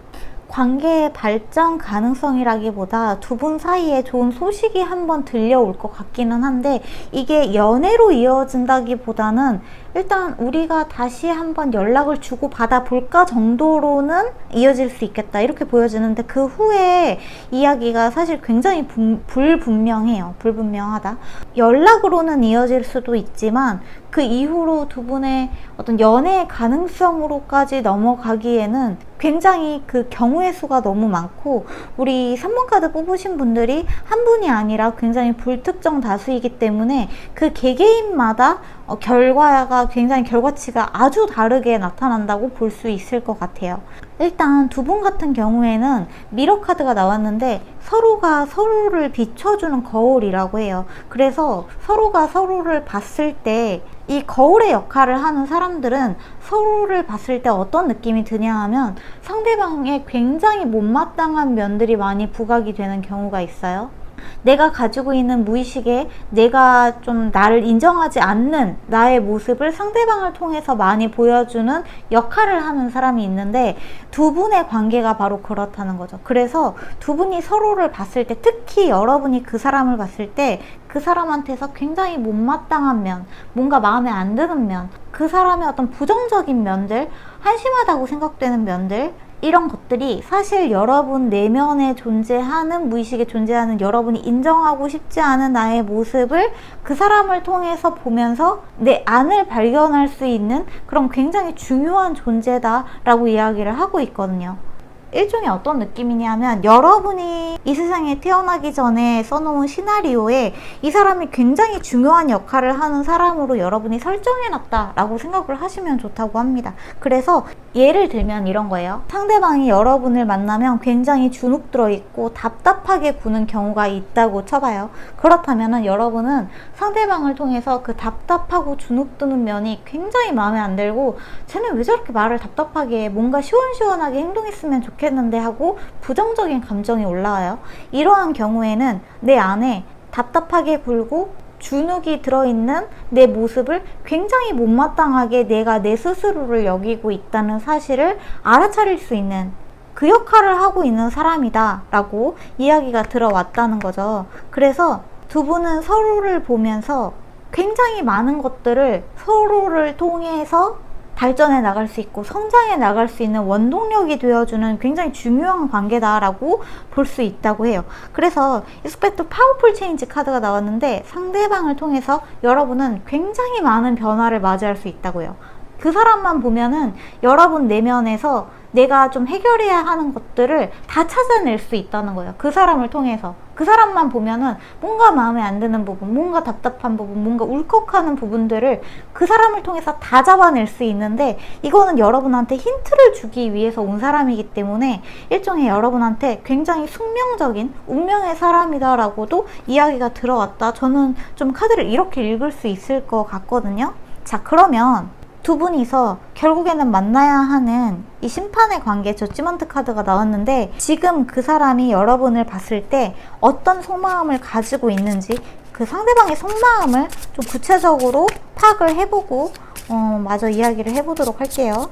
A: 관계의 발전 가능성이라기보다 두 분 사이에 좋은 소식이 한번 들려올 것 같기는 한데 이게 연애로 이어진다기보다는 일단 우리가 다시 한번 연락을 주고 받아 볼까 정도로는 이어질 수 있겠다 이렇게 보여지는데 그 후에 이야기가 사실 굉장히 불분명해요. 불분명하다. 연락으로는 이어질 수도 있지만 그 이후로 두 분의 어떤 연애의 가능성으로까지 넘어가기에는 굉장히 그 경우의 수가 너무 많고 우리 3번 카드 뽑으신 분들이 한 분이 아니라 굉장히 불특정 다수이기 때문에 그 개개인마다 결과가 굉장히 결과치가 아주 다르게 나타난다고 볼 수 있을 것 같아요. 일단 두 분 같은 경우에는 미러 카드가 나왔는데 서로가 서로를 비춰주는 거울이라고 해요. 그래서 서로가 서로를 봤을 때 이 거울의 역할을 하는 사람들은 서로를 봤을 때 어떤 느낌이 드냐 하면 상대방의 굉장히 못마땅한 면들이 많이 부각이 되는 경우가 있어요. 내가 가지고 있는 무의식에 내가 좀 나를 인정하지 않는 나의 모습을 상대방을 통해서 많이 보여주는 역할을 하는 사람이 있는데 두 분의 관계가 바로 그렇다는 거죠. 그래서 두 분이 서로를 봤을 때 특히 여러분이 그 사람을 봤을 때 그 사람한테서 굉장히 못마땅한 면, 뭔가 마음에 안 드는 면, 그 사람의 어떤 부정적인 면들, 한심하다고 생각되는 면들 이런 것들이 사실 여러분 내면에 존재하는 무의식에 존재하는 여러분이 인정하고 싶지 않은 나의 모습을 그 사람을 통해서 보면서 내 안을 발견할 수 있는 그런 굉장히 중요한 존재다라고 이야기를 하고 있거든요. 일종의 어떤 느낌이냐면 여러분이 이 세상에 태어나기 전에 써놓은 시나리오에 이 사람이 굉장히 중요한 역할을 하는 사람으로 여러분이 설정해놨다 라고 생각을 하시면 좋다고 합니다. 그래서 예를 들면 이런 거예요. 상대방이 여러분을 만나면 굉장히 주눅 들어있고 답답하게 구는 경우가 있다고 쳐봐요. 그렇다면 여러분은 상대방을 통해서 그 답답하고 주눅 드는 면이 굉장히 마음에 안 들고 쟤는 왜 저렇게 말을 답답하게 해? 뭔가 시원시원하게 행동했으면 좋겠는데 하고 부정적인 감정이 올라와요. 이러한 경우에는 내 안에 답답하게 굴고 주눅이 들어있는 내 모습을 굉장히 못마땅하게 내가 내 스스로를 여기고 있다는 사실을 알아차릴 수 있는 그 역할을 하고 있는 사람이다 라고 이야기가 들어왔다는 거죠. 그래서 두 분은 서로를 보면서 굉장히 많은 것들을 서로를 통해서 발전해 나갈 수 있고 성장해 나갈 수 있는 원동력이 되어주는 굉장히 중요한 관계다라고 볼 수 있다고 해요. 그래서 Expect Powerful Change 카드가 나왔는데 상대방을 통해서 여러분은 굉장히 많은 변화를 맞이할 수 있다고요. 그 사람만 보면은 여러분 내면에서 내가 좀 해결해야 하는 것들을 다 찾아낼 수 있다는 거예요. 그 사람을 통해서. 그 사람만 보면은 뭔가 마음에 안 드는 부분, 뭔가 답답한 부분, 뭔가 울컥하는 부분들을 그 사람을 통해서 다 잡아낼 수 있는데 이거는 여러분한테 힌트를 주기 위해서 온 사람이기 때문에 일종의 여러분한테 굉장히 숙명적인 운명의 사람이다라고도 이야기가 들어왔다. 저는 좀 카드를 이렇게 읽을 수 있을 것 같거든요. 자, 그러면 두 분이서 결국에는 만나야 하는 이 심판의 관계 저지먼트 카드가 나왔는데 지금 그 사람이 여러분을 봤을 때 어떤 속마음을 가지고 있는지 그 상대방의 속마음을 좀 구체적으로 파악을 해보고 마저 이야기를 해보도록 할게요.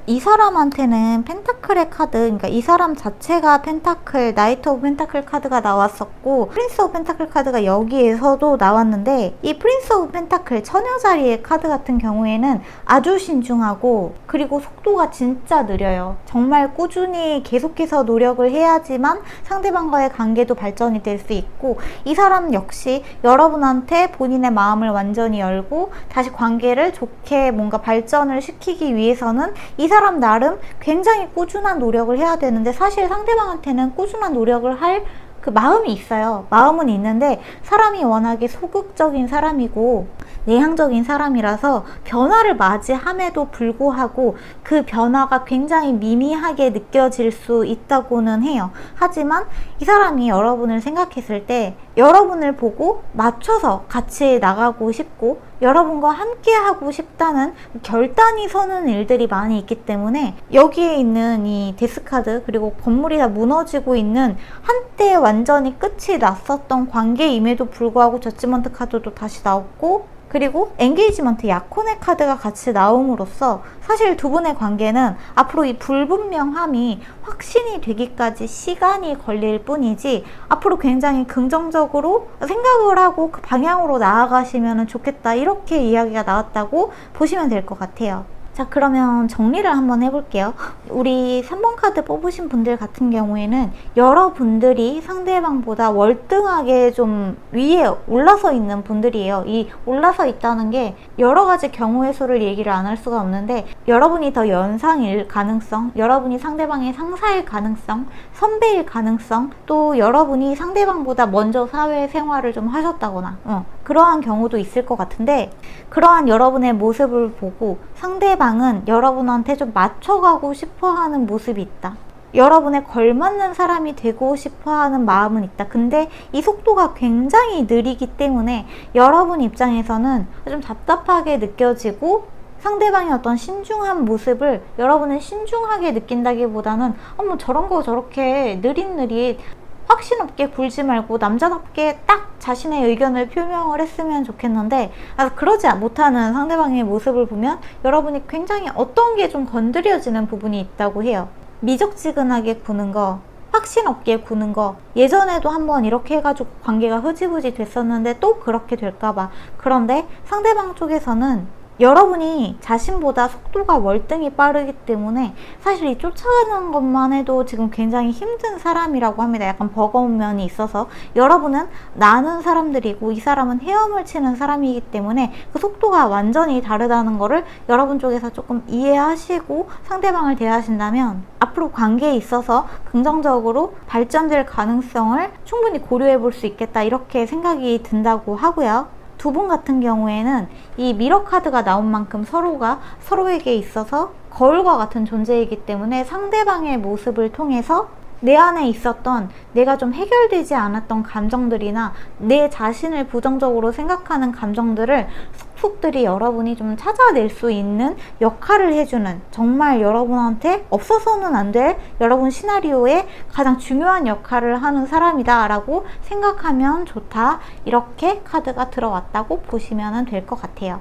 A: 이 사람한테는 펜타클의 카드, 그러니까 이 사람 자체가 펜타클, 나이트 오브 펜타클 카드가 나왔었고 프린스 오브 펜타클 카드가 여기에서도 나왔는데, 이 프린스 오브 펜타클 처녀자리의 카드 같은 경우에는 아주 신중하고 그리고 속도가 진짜 느려요. 정말 꾸준히 계속해서 노력을 해야지만 상대방과의 관계도 발전이 될 수 있고, 이 사람 역시 여러분한테 본인의 마음을 완전히 열고 다시 관계를 좋게 뭔가 발전을 시키기 위해서는 이 사람 나름 굉장히 꾸준한 노력을 해야 되는데, 사실 상대방한테는 꾸준한 노력을 할 그 마음이 있어요. 마음은 있는데 사람이 워낙에 소극적인 사람이고 내향적인 사람이라서 변화를 맞이함에도 불구하고 그 변화가 굉장히 미미하게 느껴질 수 있다고는 해요. 하지만 이 사람이 여러분을 생각했을 때 여러분을 보고 맞춰서 같이 나가고 싶고 여러분과 함께 하고 싶다는 결단이 서는 일들이 많이 있기 때문에, 여기에 있는 이 데스카드 그리고 건물이 다 무너지고 있는 한때 완전히 끝이 났었던 관계임에도 불구하고 저지먼트 카드도 다시 나왔고, 그리고 엔게이지먼트 약혼의 카드가 같이 나옴으로써 사실 두 분의 관계는 앞으로 이 불분명함이 확신이 되기까지 시간이 걸릴 뿐이지 앞으로 굉장히 긍정적으로 생각을 하고 그 방향으로 나아가시면 좋겠다, 이렇게 이야기가 나왔다고 보시면 될 것 같아요. 자, 그러면 정리를 한번 해볼게요. 우리 3번 카드 뽑으신 분들 같은 경우에는 여러분들이 상대방보다 월등하게 좀 위에 올라서 있는 분들이에요. 이 올라서 있다는 게 여러 가지 경우의 수를 얘기를 안 할 수가 없는데, 여러분이 더 연상일 가능성, 여러분이 상대방의 상사일 가능성, 선배일 가능성, 또 여러분이 상대방보다 먼저 사회생활을 좀 하셨다거나 그러한 경우도 있을 것 같은데, 그러한 여러분의 모습을 보고 상대방은 여러분한테 좀 맞춰가고 싶어하는 모습이 있다. 여러분에 걸맞는 사람이 되고 싶어하는 마음은 있다. 근데 이 속도가 굉장히 느리기 때문에 여러분 입장에서는 좀 답답하게 느껴지고, 상대방의 어떤 신중한 모습을 여러분은 신중하게 느낀다기보다는 뭐 저런 거 저렇게 느릿느릿 확신 없게 굴지 말고 남자답게 딱 자신의 의견을 표명을 했으면 좋겠는데, 그러지 못하는 상대방의 모습을 보면 여러분이 굉장히 어떤 게 좀 건드려지는 부분이 있다고 해요. 미적지근하게 구는 거, 확신 없게 구는 거, 예전에도 한번 이렇게 해가지고 관계가 흐지부지 됐었는데 또 그렇게 될까봐. 그런데 상대방 쪽에서는 여러분이 자신보다 속도가 월등히 빠르기 때문에 사실 이 쫓아가는 것만 해도 지금 굉장히 힘든 사람이라고 합니다. 약간 버거운 면이 있어서 여러분은 나는 사람들이고 이 사람은 헤엄을 치는 사람이기 때문에 그 속도가 완전히 다르다는 거를 여러분 쪽에서 조금 이해하시고 상대방을 대하신다면 앞으로 관계에 있어서 긍정적으로 발전될 가능성을 충분히 고려해 볼 수 있겠다, 이렇게 생각이 든다고 하고요. 두 분 같은 경우에는 이 미러 카드가 나온 만큼 서로가 서로에게 있어서 거울과 같은 존재이기 때문에 상대방의 모습을 통해서 내 안에 있었던 내가 좀 해결되지 않았던 감정들이나 내 자신을 부정적으로 생각하는 감정들을 속속들이 여러분이 좀 찾아낼 수 있는 역할을 해주는, 정말 여러분한테 없어서는 안 될 여러분 시나리오에 가장 중요한 역할을 하는 사람이다 라고 생각하면 좋다, 이렇게 카드가 들어왔다고 보시면 될 것 같아요.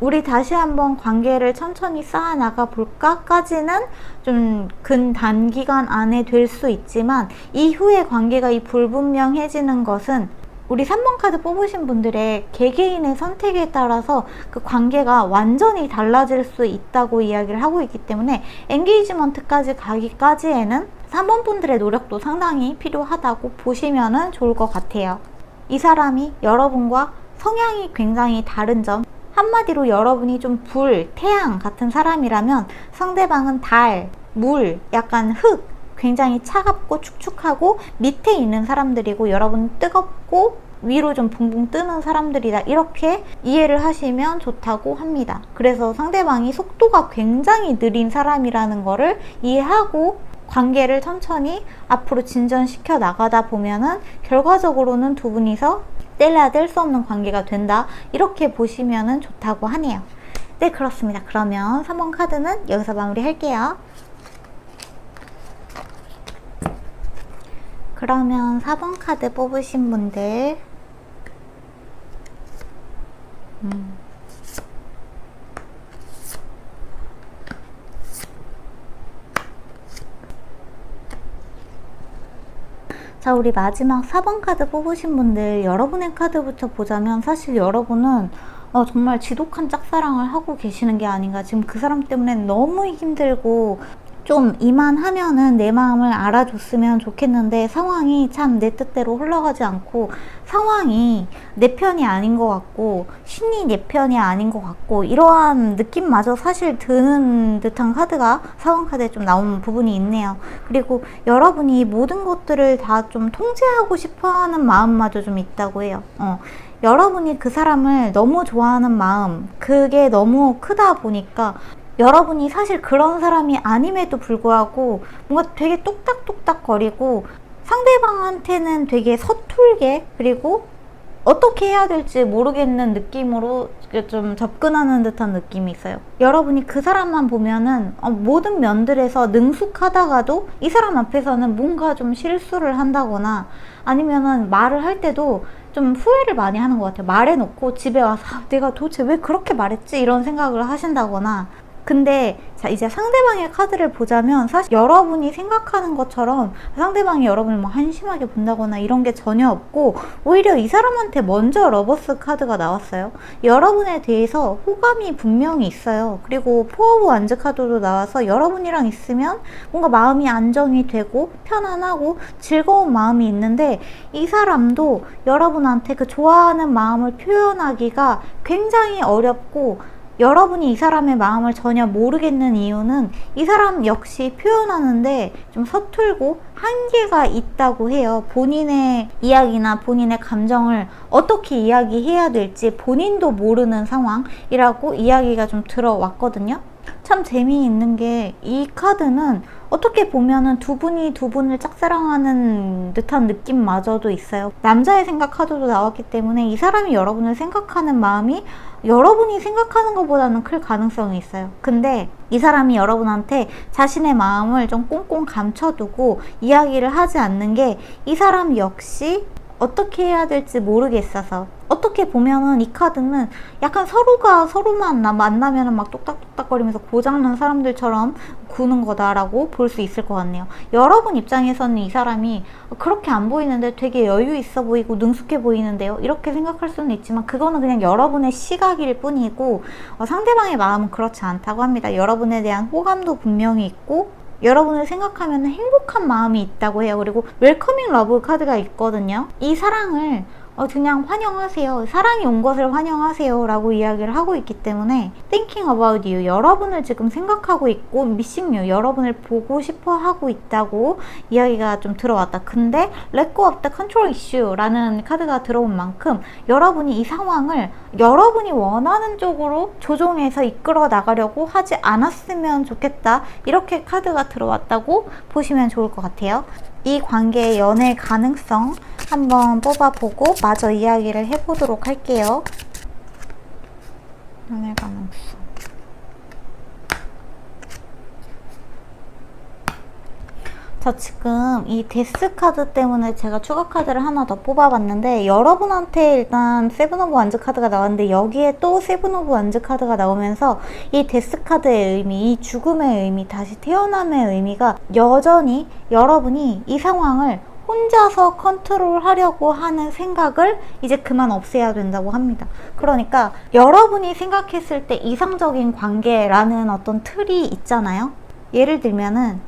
A: 우리 다시 한번 관계를 천천히 쌓아나가 볼까까지는 좀 근단기간 안에 될 수 있지만, 이후에 관계가 이 불분명해지는 것은 우리 3번 카드 뽑으신 분들의 개개인의 선택에 따라서 그 관계가 완전히 달라질 수 있다고 이야기를 하고 있기 때문에 엔게이지먼트까지 가기까지에는 3번 분들의 노력도 상당히 필요하다고 보시면 좋을 것 같아요. 이 사람이 여러분과 성향이 굉장히 다른 점, 한마디로 여러분이 좀 불, 태양 같은 사람이라면 상대방은 달, 물, 약간 흙, 굉장히 차갑고 축축하고 밑에 있는 사람들이고 여러분은 뜨겁고 위로 좀 붕붕 뜨는 사람들이다, 이렇게 이해를 하시면 좋다고 합니다. 그래서 상대방이 속도가 굉장히 느린 사람이라는 거를 이해하고 관계를 천천히 앞으로 진전시켜 나가다 보면은 결과적으로는 두 분이서 뗄래야 뗄 수 없는 관계가 된다, 이렇게 보시면 좋다고 하네요. 네, 그렇습니다. 그러면 3번 카드는 여기서 마무리할게요. 그러면 4번 카드 뽑으신 분들 자, 우리 마지막 4번 카드 뽑으신 분들, 여러분의 카드부터 보자면 사실 여러분은 정말 지독한 짝사랑을 하고 계시는 게 아닌가. 지금 그 사람 때문에 너무 힘들고 좀 이만하면은 내 마음을 알아줬으면 좋겠는데 상황이 참 내 뜻대로 흘러가지 않고 상황이 내 편이 아닌 것 같고 신이 내 편이 아닌 것 같고 이러한 느낌마저 사실 드는 듯한 카드가 4번 카드에 좀 나온 부분이 있네요. 그리고 여러분이 모든 것들을 다 좀 통제하고 싶어하는 마음마저 좀 있다고 해요. 여러분이 그 사람을 너무 좋아하는 마음, 그게 너무 크다 보니까 여러분이 사실 그런 사람이 아님에도 불구하고 뭔가 되게 똑딱똑딱 거리고 상대방한테는 되게 서툴게, 그리고 어떻게 해야 될지 모르겠는 느낌으로 좀 접근하는 듯한 느낌이 있어요. 여러분이 그 사람만 보면은 모든 면들에서 능숙하다가도 이 사람 앞에서는 뭔가 좀 실수를 한다거나 아니면은 말을 할 때도 좀 후회를 많이 하는 것 같아요. 말해놓고 집에 와서 내가 도대체 왜 그렇게 말했지? 이런 생각을 하신다거나. 근데 자, 이제 상대방의 카드를 보자면 사실 여러분이 생각하는 것처럼 상대방이 여러분을 뭐 한심하게 본다거나 이런 게 전혀 없고 오히려 이 사람한테 먼저 러버스 카드가 나왔어요. 여러분에 대해서 호감이 분명히 있어요. 그리고 포 오브 완즈 카드도 나와서 여러분이랑 있으면 뭔가 마음이 안정이 되고 편안하고 즐거운 마음이 있는데 이 사람도 여러분한테 그 좋아하는 마음을 표현하기가 굉장히 어렵고 여러분이 이 사람의 마음을 전혀 모르겠는 이유는 이 사람 역시 표현하는데 좀 서툴고 한계가 있다고 해요. 본인의 이야기나 본인의 감정을 어떻게 이야기해야 될지 본인도 모르는 상황이라고 이야기가 좀 들어왔거든요. 참 재미있는 게 이 카드는 어떻게 보면은 두 분을 짝사랑하는 듯한 느낌마저도 있어요. 남자의 생각 카드도 나왔기 때문에 이 사람이 여러분을 생각하는 마음이 여러분이 생각하는 것보다는 클 가능성이 있어요. 근데 이 사람이 여러분한테 자신의 마음을 좀 꽁꽁 감춰두고 이야기를 하지 않는 게 이 사람 역시 어떻게 해야 될지 모르겠어서, 어떻게 보면은 이 카드는 약간 서로가 서로만 만나면은 막 똑딱똑딱거리면서 고장난 사람들처럼 구는 거다라고 볼 수 있을 것 같네요. 여러분 입장에서는 이 사람이 그렇게 안 보이는데 되게 여유 있어 보이고 능숙해 보이는데요, 이렇게 생각할 수는 있지만 그거는 그냥 여러분의 시각일 뿐이고 상대방의 마음은 그렇지 않다고 합니다. 여러분에 대한 호감도 분명히 있고 여러분을 생각하면 행복한 마음이 있다고 해요. 그리고 웰커밍 러브 카드가 있거든요. 이 사랑을 그냥 환영하세요. 사랑이 온 것을 환영하세요 라고 이야기를 하고 있기 때문에 thinking about you, 여러분을 지금 생각하고 있고 missing you, 여러분을 보고 싶어 하고 있다고 이야기가 좀 들어왔다. 근데 let go of the control issue 라는 카드가 들어온 만큼 여러분이 이 상황을 여러분이 원하는 쪽으로 조종해서 이끌어 나가려고 하지 않았으면 좋겠다, 이렇게 카드가 들어왔다고 보시면 좋을 것 같아요. 이 관계의 연애 가능성 한번 뽑아보고 마저 이야기를 해보도록 할게요. 연애 가능성. 저 지금 이 데스 카드 때문에 제가 추가 카드를 하나 더 뽑아봤는데 여러분한테 일단 세븐 오브 완즈 카드가 나왔는데 여기에 또 세븐 오브 완즈 카드가 나오면서 이 데스 카드의 의미, 이 죽음의 의미, 다시 태어남의 의미가 여전히 여러분이 이 상황을 혼자서 컨트롤하려고 하는 생각을 이제 그만 없애야 된다고 합니다. 그러니까 여러분이 생각했을 때 이상적인 관계라는 어떤 틀이 있잖아요. 예를 들면은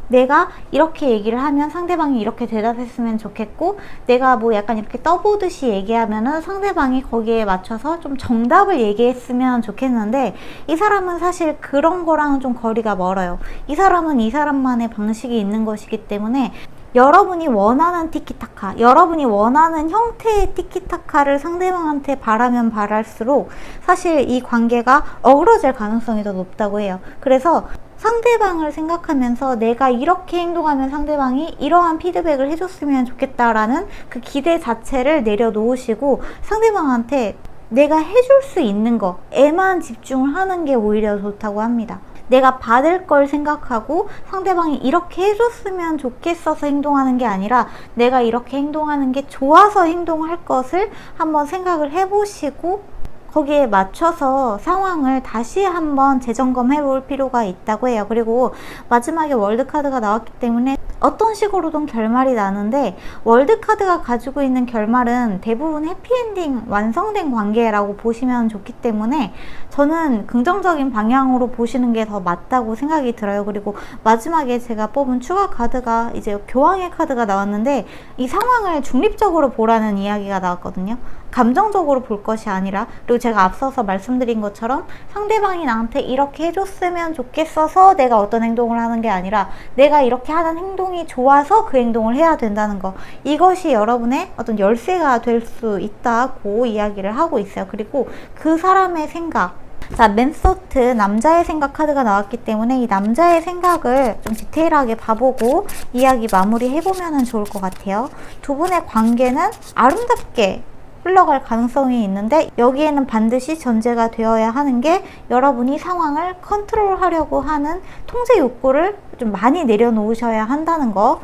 A: 내가 이렇게 얘기를 하면 상대방이 이렇게 대답했으면 좋겠고, 내가 뭐 약간 이렇게 떠보듯이 얘기하면은 상대방이 거기에 맞춰서 좀 정답을 얘기했으면 좋겠는데 이 사람은 사실 그런 거랑은 좀 거리가 멀어요. 이 사람은 이 사람만의 방식이 있는 것이기 때문에 여러분이 원하는 티키타카, 여러분이 원하는 형태의 티키타카를 상대방한테 바라면 바랄수록 사실 이 관계가 어그러질 가능성이 더 높다고 해요. 그래서 상대방을 생각하면서 내가 이렇게 행동하면 상대방이 이러한 피드백을 해줬으면 좋겠다라는 그 기대 자체를 내려놓으시고 상대방한테 내가 해줄 수 있는 거에만 집중을 하는 게 오히려 좋다고 합니다. 내가 받을 걸 생각하고 상대방이 이렇게 해줬으면 좋겠어서 행동하는 게 아니라 내가 이렇게 행동하는 게 좋아서 행동할 것을 한번 생각을 해보시고 거기에 맞춰서 상황을 다시 한번 재점검해 볼 필요가 있다고 해요. 그리고 마지막에 월드카드가 나왔기 때문에 어떤 식으로든 결말이 나는데 월드 카드가 가지고 있는 결말은 대부분 해피엔딩 완성된 관계라고 보시면 좋기 때문에 저는 긍정적인 방향으로 보시는 게 더 맞다고 생각이 들어요. 그리고 마지막에 제가 뽑은 추가 카드가 이제 교황의 카드가 나왔는데 이 상황을 중립적으로 보라는 이야기가 나왔거든요. 감정적으로 볼 것이 아니라, 그리고 제가 앞서서 말씀드린 것처럼 상대방이 나한테 이렇게 해줬으면 좋겠어서 내가 어떤 행동을 하는 게 아니라 내가 이렇게 하는 행동이 좋아서 그 행동을 해야 된다는 거, 이것이 여러분의 어떤 열쇠가 될 수 있다고 이야기를 하고 있어요. 그리고 그 사람의 생각, 자, 맨소트 남자의 생각 카드가 나왔기 때문에 이 남자의 생각을 좀 디테일하게 봐보고 이야기 마무리 해보면 좋을 것 같아요. 두 분의 관계는 아름답게 흘러갈 가능성이 있는데 여기에는 반드시 전제가 되어야 하는 게 여러분이 상황을 컨트롤하려고 하는 통제 욕구를 좀 많이 내려놓으셔야 한다는 거.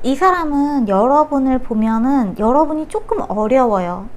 A: 이 사람은 여러분을 보면은 여러분이 조금 어려워요.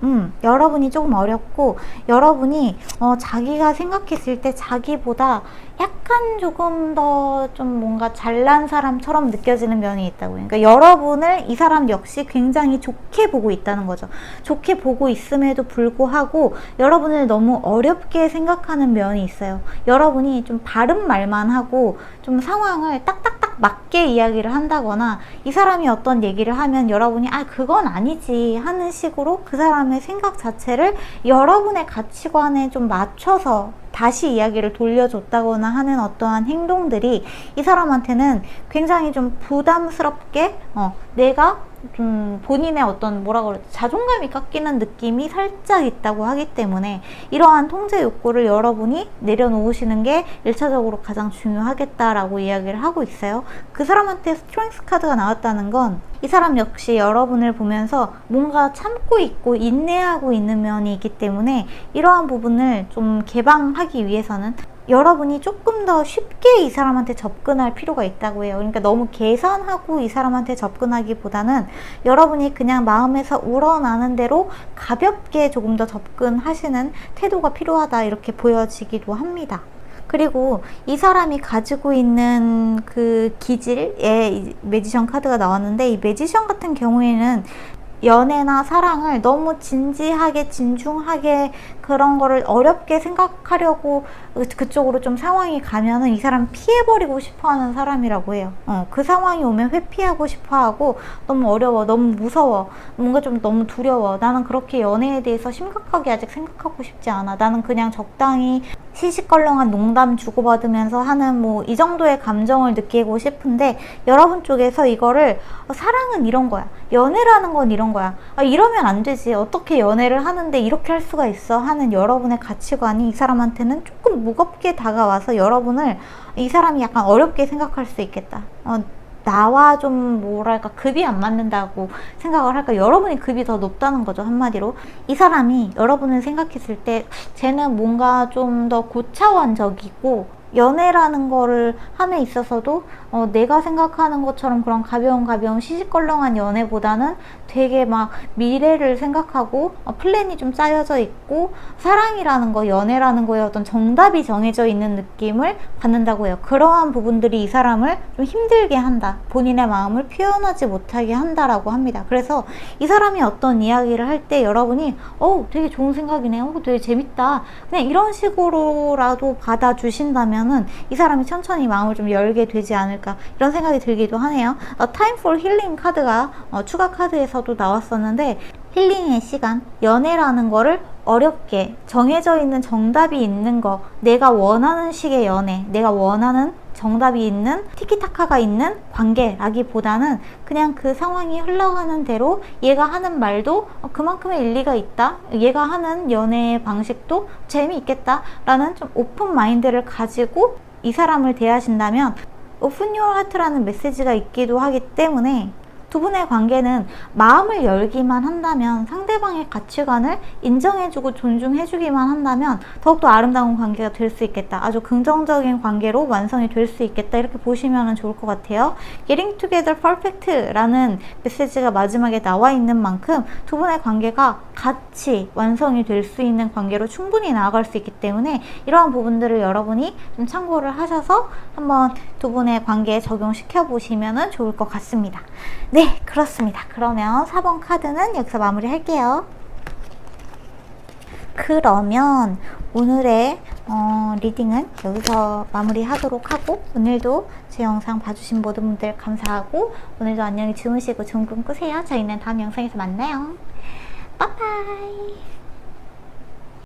A: 여러분이 조금 어렵고, 여러분이 자기가 생각했을 때 자기보다 약간 조금 더 좀 뭔가 잘난 사람처럼 느껴지는 면이 있다고요. 그러니까 여러분을 이 사람 역시 굉장히 좋게 보고 있다는 거죠. 좋게 보고 있음에도 불구하고 여러분을 너무 어렵게 생각하는 면이 있어요. 여러분이 좀 바른 말만 하고 좀 상황을 딱딱딱 맞게 이야기를 한다거나, 이 사람이 어떤 얘기를 하면 여러분이 그건 아니지 하는 식으로 그 사람의 생각 자체를 여러분의 가치관에 좀 맞춰서 다시 이야기를 돌려줬다거나 하는 어떠한 행동들이 이 사람한테는 굉장히 좀 부담스럽게 내가 좀 본인의 어떤 자존감이 깎이는 느낌이 살짝 있다고 하기 때문에 이러한 통제 욕구를 여러분이 내려놓으시는 게 1차적으로 가장 중요하겠다라고 이야기를 하고 있어요. 그 사람한테 스트렝스 카드가 나왔다는 건 이 사람 역시 여러분을 보면서 뭔가 참고 있고 인내하고 있는 면이 있기 때문에 이러한 부분을 좀 개방하기 위해서는 여러분이 조금 더 쉽게 이 사람한테 접근할 필요가 있다고 해요. 그러니까 너무 계산하고 이 사람한테 접근하기보다는 여러분이 그냥 마음에서 우러나는 대로 가볍게 조금 더 접근하시는 태도가 필요하다, 이렇게 보여지기도 합니다. 그리고 이 사람이 가지고 있는 그 기질의 매지션 카드가 나왔는데, 이 매지션 같은 경우에는 연애나 사랑을 너무 진지하게 진중하게 그런 거를 어렵게 생각하려고 그쪽으로 좀 상황이 가면은 이 사람 피해버리고 싶어하는 사람이라고 해요. 그 상황이 오면 회피하고 싶어하고, 너무 어려워, 너무 무서워, 뭔가 좀 너무 두려워, 나는 그렇게 연애에 대해서 심각하게 아직 생각하고 싶지 않아, 나는 그냥 적당히 시시껄렁한 농담 주고받으면서 하는 이 정도의 감정을 느끼고 싶은데, 여러분 쪽에서 이거를 사랑은 이런 거야, 연애라는 건 이런 거야, 이러면 안 되지, 어떻게 연애를 하는데 이렇게 할 수가 있어 하는 여러분의 가치관이 이 사람한테는 조금 무겁게 다가와서 여러분을 이 사람이 약간 어렵게 생각할 수 있겠다. 나와 좀 급이 안 맞는다고 생각을 할까? 여러분이 급이 더 높다는 거죠, 한마디로. 이 사람이 여러분을 생각했을 때 쟤는 뭔가 좀 더 고차원적이고, 연애라는 거를 함에 있어서도 내가 생각하는 것처럼 그런 가벼운 시시껄렁한 연애보다는 되게 막 미래를 생각하고 플랜이 좀 짜여져 있고, 사랑이라는 거, 연애라는 거에 어떤 정답이 정해져 있는 느낌을 받는다고 해요. 그러한 부분들이 이 사람을 좀 힘들게 한다, 본인의 마음을 표현하지 못하게 한다라고 합니다. 그래서 이 사람이 어떤 이야기를 할 때 여러분이 되게 좋은 생각이네, 되게 재밌다, 그냥 이런 식으로라도 받아주신다면 이 사람이 천천히 마음을 좀 열게 되지 않을까, 이런 생각이 들기도 하네요. Time for Healing 카드가 추가 카드에서도 나왔었는데, 힐링의 시간, 연애라는 거를 어렵게 정해져 있는 정답이 있는 거, 내가 원하는 식의 연애, 내가 원하는 정답이 있는 티키타카가 있는 관계라기보다는 그냥 그 상황이 흘러가는 대로 얘가 하는 말도 그만큼의 일리가 있다, 얘가 하는 연애 방식도 재미있겠다 라는 좀 오픈 마인드를 가지고 이 사람을 대하신다면 오픈 유어 하트라는 메시지가 있기도 하기 때문에 두 분의 관계는 마음을 열기만 한다면, 상대방의 가치관을 인정해주고 존중해주기만 한다면 더욱더 아름다운 관계가 될 수 있겠다. 아주 긍정적인 관계로 완성이 될 수 있겠다. 이렇게 보시면 좋을 것 같아요. Getting together perfect 라는 메시지가 마지막에 나와 있는 만큼 두 분의 관계가 같이 완성이 될 수 있는 관계로 충분히 나아갈 수 있기 때문에 이러한 부분들을 여러분이 좀 참고를 하셔서 한번 두 분의 관계에 적용시켜 보시면 좋을 것 같습니다. 네, 그렇습니다. 그러면 4번 카드는 여기서 마무리 할게요. 그러면 오늘의 리딩은 여기서 마무리하도록 하고, 오늘도 제 영상 봐주신 모든 분들 감사하고, 오늘도 안녕히 주무시고 좋은 꿈 꾸세요. 저희는 다음 영상에서 만나요. 빠빠이.